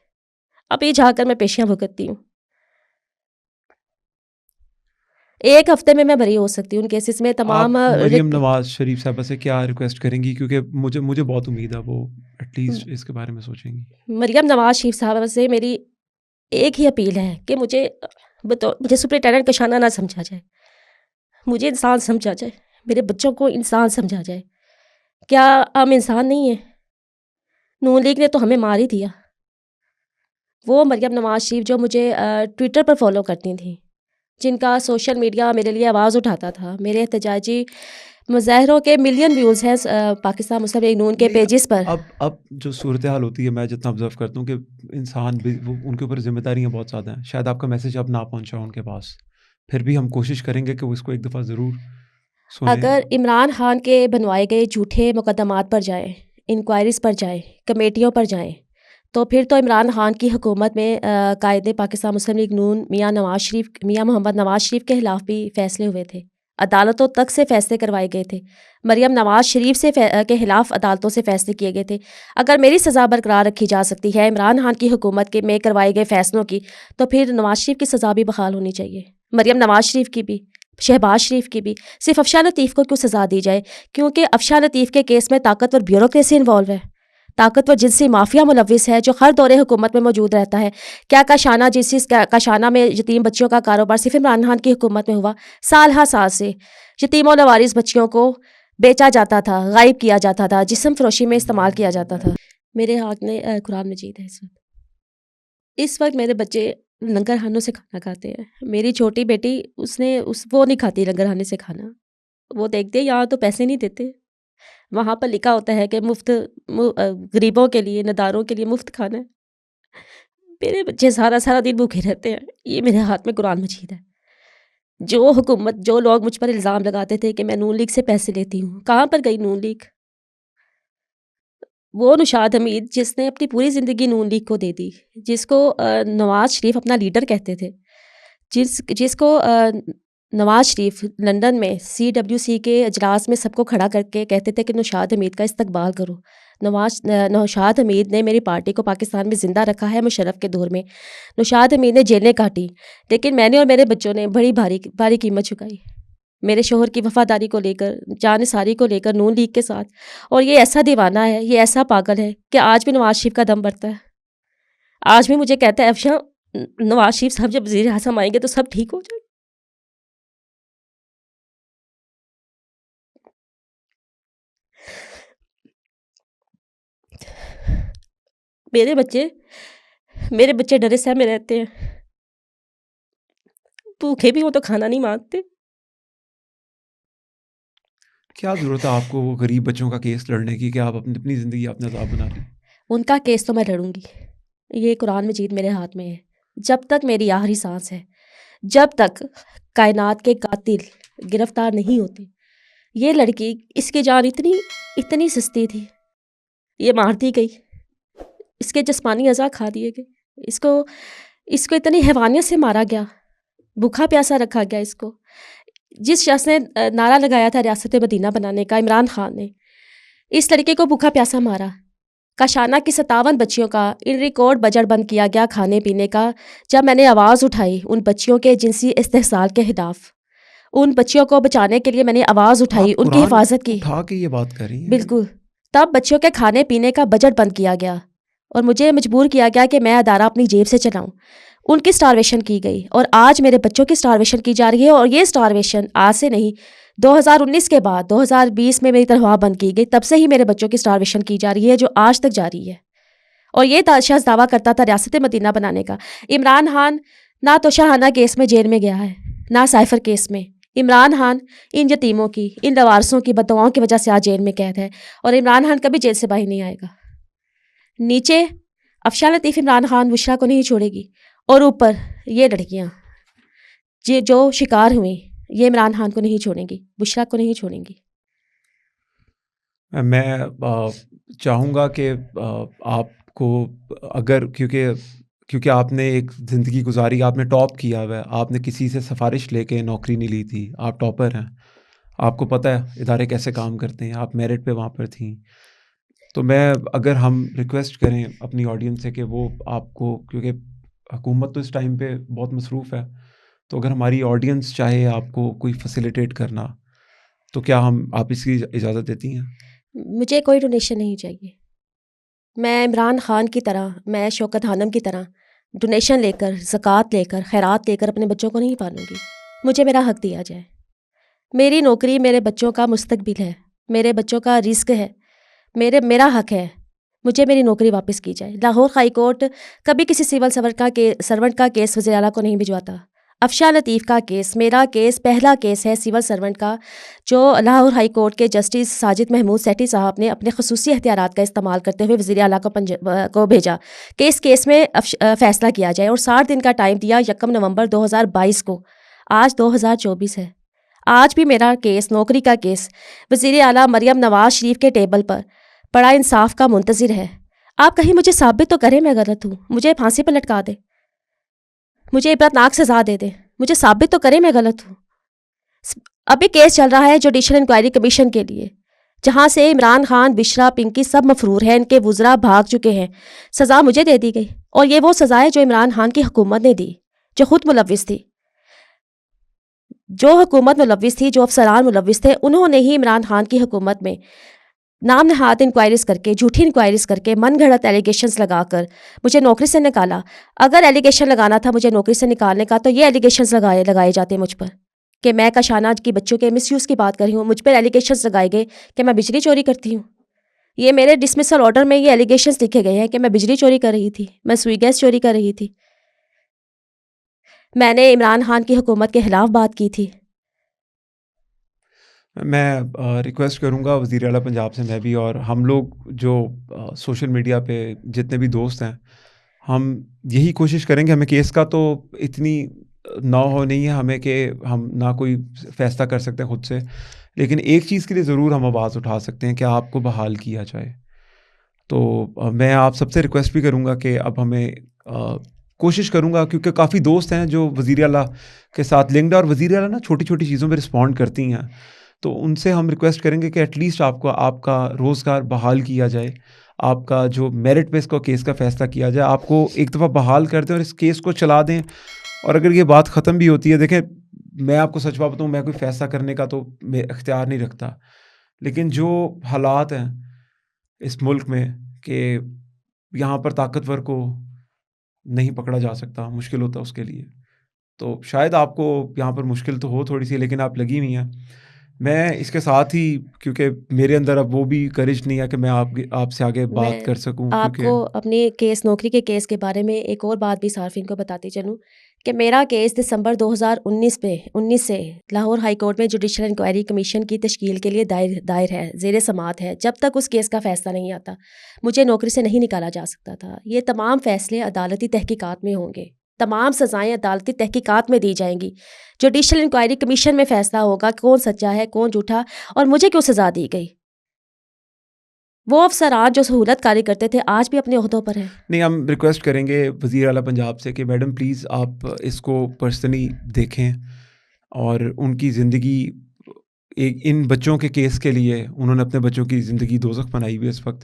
اب یہ جا کر میں پیشیاں بھگتتی ہوں. 1 ہفتے میں بری ہو سکتی ہوں ان کیسز میں. تمام آپ مریم نواز شریف صاحبہ سے کیا ریکویسٹ کریں گی؟ کیونکہ مجھے بہت امید ہے وہ ایٹ لیسٹ اس کے بارے میں سوچیں گی. مریم نواز شریف صاحبہ سے میری ایک ہی اپیل ہے کہ مجھے سپرنٹینڈنٹ کشانہ نہ سمجھا جائے، مجھے انسان سمجھا جائے، میرے بچوں کو انسان سمجھا جائے. کیا ہم انسان نہیں ہیں؟ نون لیگ نے تو ہمیں مار ہی دیا. وہ مریم نواز شریف جو مجھے ٹویٹر پر فالو کرتی تھیں، جن کا سوشل میڈیا میرے لیے آواز اٹھاتا تھا، میرے احتجاجی مظاہروں کے ملین ویوز ہیں پاکستان مسلم لیگ نون کے پیجز پر. اب جو صورتحال ہوتی ہے، میں جتنا آبزرو کرتا ہوں کہ انسان ان کے اوپر ذمہ داریاں بہت زیادہ ہیں. شاید آپ کا میسج اب نہ پہنچا ان کے پاس، پھر بھی ہم کوشش کریں گے کہ وہ اس کو ایک دفعہ ضرور سنیں. اگر عمران خان کے بنوائے گئے جھوٹے مقدمات پر جائیں، انکوائریز پر جائیں، کمیٹیوں پر جائیں، تو پھر تو عمران خان کی حکومت میں قائد پاکستان مسلم لیگ نون میاں محمد نواز شریف کے خلاف بھی فیصلے ہوئے تھے، عدالتوں تک سے فیصلے کروائے گئے تھے، مریم نواز شریف کے خلاف عدالتوں سے فیصلے کیے گئے تھے۔ اگر میری سزا برقرار رکھی جا سکتی ہے عمران خان کی حکومت کے میں کروائے گئے فیصلوں کی، تو پھر نواز شریف کی سزا بھی بحال ہونی چاہیے، مریم نواز شریف کی بھی، شہباز شریف کی بھی۔ صرف افشاں لطیف کو کیوں سزا دی جائے؟ کیونکہ افشاں لطیف کے کیس میں طاقتور بیوروکریسی انوالو ہے، طاقتور جنسی مافیا ملوث ہے جو ہر دور حکومت میں موجود رہتا ہے۔ کیا کاشانہ جنسی کاشانہ میں یتیم بچیوں کا کاروبار صرف عمران خان کی حکومت میں ہوا؟ سال ہر سال سے یتیم و لوارث بچیوں کو بیچا جاتا تھا، غائب کیا جاتا تھا، جسم فروشی میں استعمال کیا جاتا تھا۔ میرے ہاتھ میں قرآن مجید ہے اس وقت میرے بچے لنگر خانوں سے کھانا کھاتے ہیں۔ میری چھوٹی بیٹی وہ نہیں کھاتی لنگر خانے سے کھانا، وہ دیکھتے یہاں تو پیسے نہیں دیتے، وہاں پر لکھا ہوتا ہے کہ مفت غریبوں کے لیے، نداروں کے لیے مفت کھانا ہے۔ میرے بچے سارا دن بھوکے رہتے ہیں۔ یہ میرے ہاتھ میں قرآن مجید ہے۔ جو لوگ مجھ پر الزام لگاتے تھے کہ میں نون لیگ سے پیسے لیتی ہوں، کہاں پر گئی نون لیگ؟ وہ نوشاد حمید جس نے اپنی پوری زندگی نون لیگ کو دے دی، جس کو نواز شریف اپنا لیڈر کہتے تھے، جس کو نواز شریف لندن میں CWC کے اجلاس میں سب کو کھڑا کر کے کہتے تھے کہ نوشاد حمید کا استقبال کرو۔ نوشاد حمید نے میری پارٹی کو پاکستان میں زندہ رکھا ہے مشرف کے دور میں۔ نوشاد حمید نے جیلیں کاٹی، لیکن میں نے اور میرے بچوں نے بڑی بھاری قیمت چکائی، میرے شوہر کی وفاداری کو لے کر، جانثاری کو لے کر نون لیگ کے ساتھ۔ اور یہ ایسا دیوانہ ہے، یہ ایسا پاگل ہے کہ آج بھی نواز شریف کا دم بڑھتا ہے، آج بھی مجھے کہتا ہے افشاں نواز شریف صاحب جب وزیر اعظم آئیں گے تو سب ٹھیک ہو جائے۔ میرے بچے ڈرے سہمے رہتے ہیں، بھوکے بھی ہوں تو کھانا نہیں مانگتے۔ کیا ضرورت ہے آپ کو وہ غریب بچوں کا کیس لڑنے کی کہ آپ اپنی زندگی اپنے عذاب بنا لیں؟ ان کا کیس تو میں لڑوں گی، یہ قرآن مجید میرے ہاتھ میں ہے، جب تک میری آخری سانس ہے، جب تک کائنات کے قاتل گرفتار نہیں ہوتے۔ یہ لڑکی، اس کی جان اتنی سستی تھی، یہ مار دی گئی، اس کے جسمانی اعضاء کھا دیے گئے، اس کو اتنی حیوانیت سے مارا گیا، بھوکا پیاسا رکھا گیا۔ اس کو جس شخص نے نعرہ لگایا تھا ریاست مدینہ بنانے کا، عمران خان نے اس لڑکے کو بھوکا پیاسا مارا۔ کاشانہ کی 57 بچیوں کا ان ریکارڈ بجٹ بند کیا گیا کھانے پینے کا۔ جب میں نے آواز اٹھائی ان بچیوں کے جنسی استحصال کے خلاف، ان بچیوں کو بچانے کے لیے میں نے آواز اٹھائی، ان کی حفاظت کی، اٹھا کے یہ بات کر رہی ہیں؟ بالکل، تب بچیوں کے کھانے پینے کا بجٹ بند کیا گیا اور مجھے مجبور کیا گیا کہ میں ادارہ اپنی جیب سے چلاؤں۔ ان کی سٹارویشن کی گئی اور آج میرے بچوں کی سٹارویشن کی جا رہی ہے، اور یہ سٹارویشن آج سے نہیں، 2019 کے بعد 2020 میں میری تنخواہ بند کی گئی، تب سے ہی میرے بچوں کی سٹارویشن کی جا رہی ہے، جو آج تک جاری ہے۔ اور یہ شخص دعویٰ کرتا تھا ریاست مدینہ بنانے کا۔ عمران خان نہ تو شاہانہ کیس میں جیل میں گیا ہے، نہ سائفر کیس میں۔ عمران خان ان یتیموں کی، ان لوارثوں کی بددعاؤں کی وجہ سے آج جیل میں قید ہے، اور عمران خان کبھی جیل سے باہر نہیں آئے گا۔ نیچے افشاں لطیف عمران خان بشرا کو نہیں چھوڑے گی، اور اوپر یہ لڑکیاں جو شکار ہوئیں، یہ عمران خان کو نہیں چھوڑیں گی، بشرا کو نہیں چھوڑیں گی۔ میں چاہوں گا کہ آپ کو، اگر کیونکہ آپ نے ایک زندگی گزاری، آپ نے ٹاپ کیا ہوا ہے، آپ نے کسی سے سفارش لے کے نوکری نہیں لی تھی، آپ ٹاپر ہیں، آپ کو پتہ ہے ادارے کیسے کام کرتے ہیں، آپ میرٹ پہ وہاں پر تھیں، تو اگر ہم ریکویسٹ کریں اپنی آڈینس سے کہ وہ آپ کو، کیونکہ حکومت تو اس ٹائم پہ بہت مصروف ہے، تو اگر ہماری آڈینس چاہے آپ کو کوئی فیسیلیٹیٹ کرنا، تو کیا آپ اس کی اجازت دیتی ہیں؟ مجھے کوئی ڈونیشن نہیں چاہیے، میں عمران خان کی طرح، میں شوکت خانم کی طرح ڈونیشن لے کر، زکوٰۃ لے کر، خیرات لے کر اپنے بچوں کو نہیں پالوں گی۔ مجھے میرا حق دیا جائے، میری نوکری میرے بچوں کا مستقبل ہے، میرے بچوں کا رزق ہے، میرا حق ہے، مجھے میری نوکری واپس کی جائے۔ لاہور ہائی کورٹ کبھی کسی سول سرونٹ کا کیس وزیر اعلیٰ کو نہیں بھجواتا۔ افشاں لطیف کا کیس، میرا کیس پہلا کیس ہے سول سرونٹ کا، جو لاہور ہائی کورٹ کے جسٹس ساجد محمود سیٹھی صاحب نے اپنے خصوصی اختیارات کا استعمال کرتے ہوئے وزیر اعلیٰ کو بھیجا کہ اس کیس میں فیصلہ کیا جائے، اور 60 دن کا ٹائم دیا 1 نومبر 2022 کو۔ آج 2024 ہے، آج بھی میرا کیس، نوکری کا کیس، وزیر اعلیٰ مریم نواز شریف کے ٹیبل پر بڑا انصاف کا منتظر ہے. آپ کہیں مجھے ثابت تو کریں میں غلط ہوں, مجھے پھانسی پر لٹکا دیں, مجھے عبرتناک سزا دے دیں, مجھے ثابت تو کریں میں غلط ہوں. ابھی کیس چل رہا ہے جوڈیشل انکوائری کمیشن کے لیے, جہاں سے عمران خان, بشرا, پنکی سب مفرور ہیں, ان کے وزراء بھاگ چکے ہیں. سزا مجھے دے دی گئی, اور یہ وہ سزا ہے جو عمران خان کی حکومت نے دی, جو خود ملوث تھی. جو حکومت ملوث تھی, جو افسران ملوث تھے, انہوں نے ہی عمران خان کی حکومت میں نام نہاد انکوائریز کر کے, جھوٹی انکوائریز کر کے, من گھڑت ایلیگیشنز لگا کر مجھے نوکری سے نکالا. اگر ایلیگیشن لگانا تھا مجھے نوکری سے نکالنے کا, تو یہ ایلیگیشنز لگائے جاتے مجھ پر کہ میں کاشانہ کی بچوں کے مس یوز کی بات کر رہی ہوں. مجھ پر ایلیگیشنز لگائے گئے کہ میں بجلی چوری کرتی ہوں. یہ میرے ڈسمسل آرڈر میں یہ ایلیگیشنز لکھے گئے ہیں کہ میں بجلی چوری کر رہی تھی, میں سوئی گیس چوری کر رہی تھی, میں نے عمران خان کی حکومت کے خلاف بات کی تھی. میں ریکویسٹ کروں گا وزیر اعلیٰ پنجاب سے, میں بھی اور ہم لوگ جو سوشل میڈیا پہ جتنے بھی دوست ہیں, ہم یہی کوشش کریں گے, ہمیں کیس کا تو اتنی نہیں ہے ہمیں کہ ہم نہ کوئی فیصلہ کر سکتے ہیں خود سے, لیکن ایک چیز کے لیے ضرور ہم آواز اٹھا سکتے ہیں کہ آپ کو بحال کیا جائے. تو میں آپ سب سے ریکویسٹ بھی کروں گا کہ اب ہمیں کوشش کروں گا, کیونکہ کافی دوست ہیں جو وزیر اعلیٰ کے ساتھ لنکڈ ہیں, اور وزیر اعلیٰ نا چھوٹی چھوٹی چیزوں پہ رسپونڈ کرتی ہیں, تو ان سے ہم ریکویسٹ کریں گے کہ ایٹ لیسٹ آپ کا روزگار بحال کیا جائے, آپ کا جو میرٹ پہ اس کو کیس کا فیصلہ کیا جائے, آپ کو ایک دفعہ بحال کر دیں اور اس کیس کو چلا دیں. اور اگر یہ بات ختم بھی ہوتی ہے, دیکھیں میں آپ کو سچ بات بتاؤں, میں کوئی فیصلہ کرنے کا تو میں اختیار نہیں رکھتا, لیکن جو حالات ہیں اس ملک میں کہ یہاں پر طاقتور کو نہیں پکڑا جا سکتا, مشکل ہوتا اس کے لیے, تو شاید آپ کو یہاں پر مشکل تو ہو تھوڑی سی, لیکن آپ لگی ہوئی ہیں. میں اس کے ساتھ ہی, کیونکہ میرے اندر اب وہ بھی کرج نہیں ہے کہ میں آپ سے آگے بات کر سکوں, آپ کو اپنی نوکری کے کیس کے بارے میں ایک اور بات بھی صارفین کو بتاتی چلوں کہ میرا کیس دسمبر 2019 سے لاہور ہائی کورٹ میں جوڈیشل انکوائری کمیشن کی تشکیل کے لیے دائر ہے, زیر سماعت ہے. جب تک اس کیس کا فیصلہ نہیں آتا مجھے نوکری سے نہیں نکالا جا سکتا تھا. یہ تمام فیصلے عدالتی تحقیقات میں ہوں گے, تمام سزائیں عدالتی تحقیقات میں دی جائیں گی. جوڈیشل انکوائری کمیشن میں فیصلہ ہوگا کون سچا ہے کون جھوٹا, اور مجھے کیوں سزا دی گئی. وہ افسران جو سہولت کاری کرتے تھے آج بھی اپنے عہدوں پر ہیں. نہیں, ہم ریکویسٹ کریں گے وزیر اعلیٰ پنجاب سے کہ میڈم پلیز آپ اس کو پرسنلی دیکھیں, اور ان کی زندگی ان بچوں کے کیس کے لیے انہوں نے اپنے بچوں کی زندگی دوزخ بنائی ہوئی ہے اس وقت.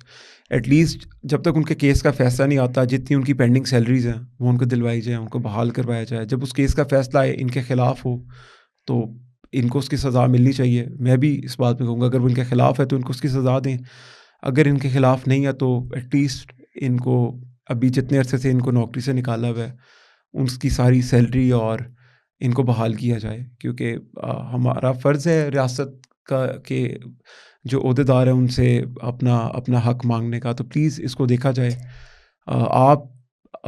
ایٹ لیسٹ جب تک ان کے کیس کا فیصلہ نہیں آتا, جتنی ان کی پینڈنگ سیلریز ہیں وہ ان کو دلوائی جائیں, ان کو بحال کروایا جائے. جب اس کیس کا فیصلہ ان کے خلاف ہو تو ان کو اس کی سزا ملنی چاہیے. میں بھی اس بات میں کہوں گا اگر وہ ان کے خلاف ہے تو ان کو اس کی سزا دیں, اگر ان کے خلاف نہیں ہے تو ایٹ لیسٹ ان کو ابھی جتنے عرصے سے ان کو نوکری سے نکالا ہوا ہے ان کی ساری سیلری اور ان کو بحال کیا جائے, کیونکہ ہمارا فرض ہے ریاست کا کہ جو عہدیدار ہیں ان سے اپنا حق مانگنے کا. تو پلیز اس کو دیکھا جائے. آپ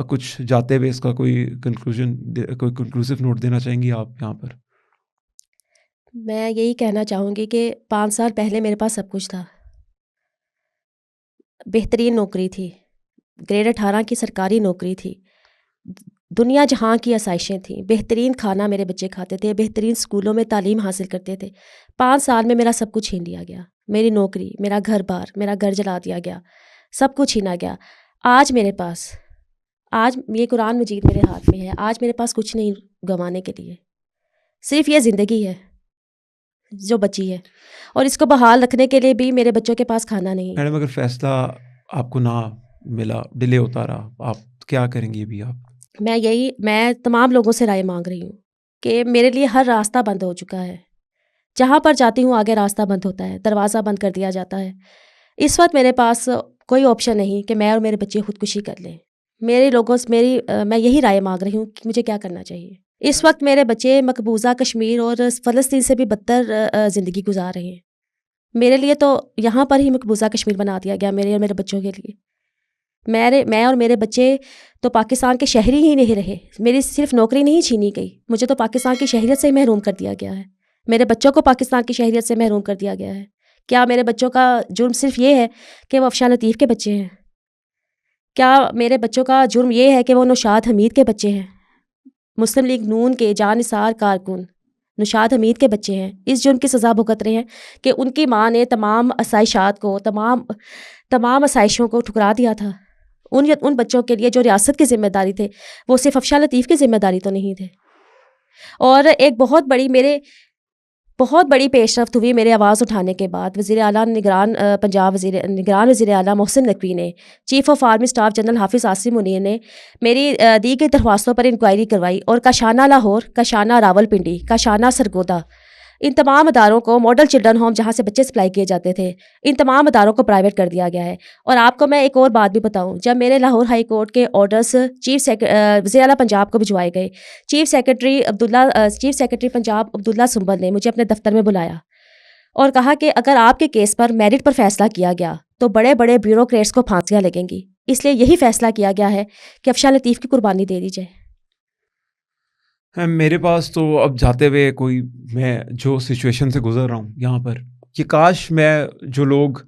کچھ جاتے ہوئے اس کا کوئی کنکلوسیو نوٹ دینا چاہیں گی آپ یہاں پر؟ میں یہی کہنا چاہوں گی کہ 5 سال پہلے میرے پاس سب کچھ تھا, بہترین نوکری تھی, گریڈ 18 کی سرکاری نوکری تھی, دنیا جہاں کی آسائشیں تھیں, بہترین کھانا میرے بچے کھاتے تھے, بہترین اسکولوں میں تعلیم حاصل کرتے تھے. 5 سال میں میرا سب کچھ چھین لیا گیا, میری نوکری, میرا گھر بار, میرا گھر جلا دیا گیا, سب کچھ چھینا گیا. آج میرے پاس, آج یہ قرآن مجید میرے ہاتھ میں ہے, آج میرے پاس کچھ نہیں گنوانے کے لیے, صرف یہ زندگی ہے جو بچی ہے, اور اس کو بحال رکھنے کے لیے بھی میرے بچوں کے پاس کھانا نہیں ہے. میڈم اگر فیصلہ آپ کو نہ ملا, ڈیلے ہوتا رہا, آپ کیا کریں گے ابھی آپ؟ میں تمام لوگوں سے رائے مانگ رہی ہوں کہ میرے لیے ہر راستہ بند ہو چکا ہے. جہاں پر جاتی ہوں آگے راستہ بند ہوتا ہے, دروازہ بند کر دیا جاتا ہے. اس وقت میرے پاس کوئی آپشن نہیں کہ میں اور میرے بچے خودکشی کر لیں. میں یہی رائے مانگ رہی ہوں کہ مجھے کیا کرنا چاہیے. اس وقت میرے بچے مقبوضہ کشمیر اور فلسطین سے بھی بدتر زندگی گزار رہے ہیں. میرے لیے تو یہاں پر ہی مقبوضہ کشمیر بنا دیا گیا میرے اور میرے بچوں کے لیے. میں اور میرے بچے تو پاکستان کے شہری ہی نہیں رہے. میری صرف نوکری نہیں چھینی گئی, مجھے تو پاکستان کی شہریت سے ہی محروم کر دیا گیا ہے. میرے بچوں کو پاکستان کی شہریت سے محروم کر دیا گیا ہے. کیا میرے بچوں کا جرم صرف یہ ہے کہ وہ افشاں لطیف کے بچے ہیں؟ کیا میرے بچوں کا جرم یہ ہے کہ وہ نوشاد حمید کے بچے ہیں؟ مسلم لیگ نون کے جانثار کارکن نوشاد حمید کے بچے ہیں. اس جرم کی سزا بھگت رہے ہیں کہ ان کی ماں نے تمام آسائشات کو, تمام تمام آسائشوں کو ٹھکرا دیا تھا. ان بچوں کے لیے جو ریاست کی ذمہ داری تھے وہ صرف افشاں لطیف کی ذمہ داری تو نہیں تھے. اور ایک بہت بڑی پیش رفت ہوئی میرے آواز اٹھانے کے بعد. وزیر اعلیٰ نگران وزیر اعلیٰ محسن نقوی نے، chief of army staff general حافظ عاصم منیر نے میری دی گئی درخواستوں پر انکوائری کروائی، اور کاشانہ لاہور، کاشانہ راولپنڈی، کاشانہ سرگودا، ان تمام اداروں کو ماڈل چلڈرن ہوم جہاں سے بچے سپلائی کیے جاتے تھے، ان تمام اداروں کو پرائیویٹ کر دیا گیا ہے. اور آپ کو میں ایک اور بات بھی بتاؤں، جب میرے لاہور ہائی کورٹ کے آرڈرز وزیر اعلیٰ پنجاب کو بھجوائے گئے، چیف سیکرٹری پنجاب عبداللہ سنبل نے مجھے اپنے دفتر میں بلایا اور کہا کہ اگر آپ کے کیس پر میرٹ پر فیصلہ کیا گیا تو بڑے بڑے بیوروکریٹس کو پھانسیاں لگیں گی، اس لیے یہی فیصلہ کیا گیا ہے کہ افشاں لطیف کی قربانی دے دی جائے. میرے پاس تو اب جاتے ہوئے میں جو سچویشن سے گزر رہا ہوں یہاں پر، کہ کاش میں جو لوگ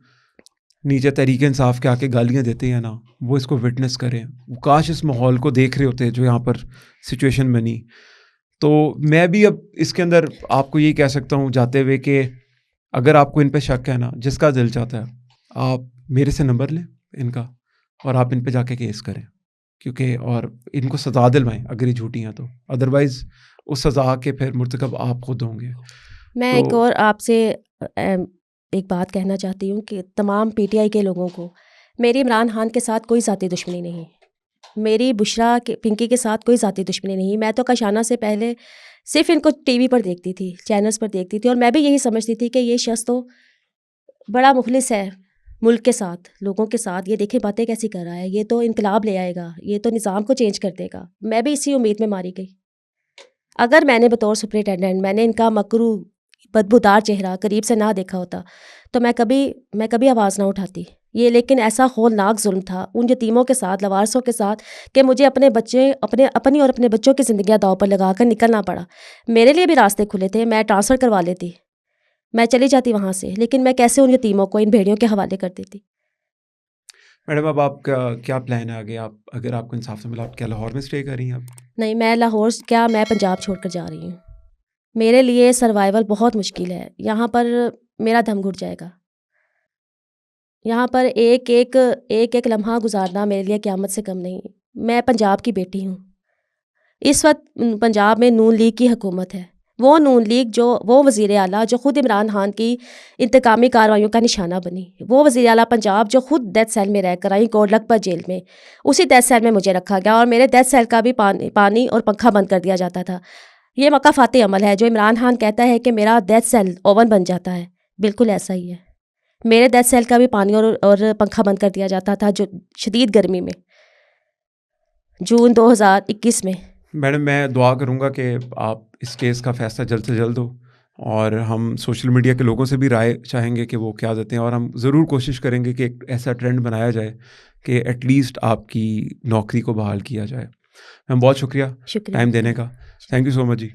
نیچے تحریک انصاف کے آ کے گالیاں دیتے ہیں نا، وہ اس کو وٹنس کریں، کاش اس ماحول کو دیکھ رہے ہوتے جو یہاں پر سچویشن بنی. تو میں بھی اب اس کے اندر آپ کو یہی کہہ سکتا ہوں جاتے ہوئے کہ اگر آپ کو ان پہ شک ہے نا، جس کا دل چاہتا ہے آپ میرے سے نمبر لیں ان کا، اور آپ ان پہ جا کے کیس کریں، کیونکہ اور ان کو سزا دلوائیں اگر یہ جھوٹی ہیں تو، ادروائز اس سزا کے پھر مرتکب آپ خود ہوں گے. میں ایک اور آپ سے ایک بات کہنا چاہتی ہوں کہ تمام پی ٹی آئی کے لوگوں کو، میری عمران خان کے ساتھ کوئی ذاتی دشمنی نہیں، میری بشرا پنکی کے ساتھ کوئی ذاتی دشمنی نہیں. میں تو کاشانہ سے پہلے صرف ان کو ٹی وی پر دیکھتی تھی، چینلز پر دیکھتی تھی، اور میں بھی یہی سمجھتی تھی کہ یہ شخص تو بڑا مخلص ہے ملک کے ساتھ، لوگوں کے ساتھ، یہ دیکھیں باتیں کیسی کر رہا ہے، یہ تو انقلاب لے آئے گا، یہ تو نظام کو چینج کر دے گا. میں بھی اسی امید میں ماری گئی. اگر میں نے بطور سپرنٹینڈنٹ میں نے ان کا مکرو بدبودار چہرہ قریب سے نہ دیکھا ہوتا تو میں کبھی آواز نہ اٹھاتی. یہ لیکن ایسا ہولناک ظلم تھا ان یتیموں کے ساتھ، لوارثوں کے ساتھ، کہ مجھے اپنے اور اپنے بچوں کی زندگیاں داؤ پر لگا کر نکلنا پڑا. میرے لیے بھی راستے کھلے تھے، میں ٹرانسفر کروا لیتی، میں چلی جاتی وہاں سے، لیکن میں کیسے ان یتیموں کو ان بھیڑیوں کے حوالے کر دیتی. میڈم اب آپ کا کیا پلان ہے آگے؟ اگر آپ کو انصاف سے ملا، آپ کیا لاہور میں اسٹے کر رہی ہیں آپ؟ نہیں، میں لاہور میں پنجاب چھوڑ کر جا رہی ہوں. میرے لیے سروائیول بہت مشکل ہے، یہاں پر میرا دم گھٹ جائے گا. یہاں پر ایک لمحہ گزارنا میرے لیے قیامت سے کم نہیں. میں پنجاب کی بیٹی ہوں. اس وقت پنجاب میں نون لیگ کی حکومت ہے، وہ نون لیگ وہ وزیر اعلیٰ جو خود عمران خان کی انتقامی کارروائیوں کا نشانہ بنی، وہ وزیر اعلیٰ پنجاب جو خود ڈیتھ سیل میں رہ کر آئی، کوٹ لکھپت جیل میں، اسی ڈیتھ سیل میں مجھے رکھا گیا، اور میرے ڈیتھ سیل کا بھی پانی اور پنکھا بند کر دیا جاتا تھا. یہ مکافاتی عمل ہے جو عمران خان کہتا ہے کہ میرا ڈیتھ سیل اوون بن جاتا ہے، بالکل ایسا ہی ہے. میرے ڈیتھ سیل کا بھی پانی اور پنکھا بند کر دیا جاتا تھا جو شدید گرمی میں، جون 2021 میں. میڈم میں دعا کروں گا کہ آپ اس کیس کا فیصلہ جلد سے جلد ہو، اور ہم سوشل میڈیا کے لوگوں سے بھی رائے چاہیں گے کہ وہ کیا دیتے ہیں، اور ہم ضرور کوشش کریں گے کہ ایک ایسا ٹرینڈ بنایا جائے کہ ایٹ لیسٹ آپ کی نوکری کو بحال کیا جائے. میم بہت شکریہ ٹائم دینے کا. Thank you so much G.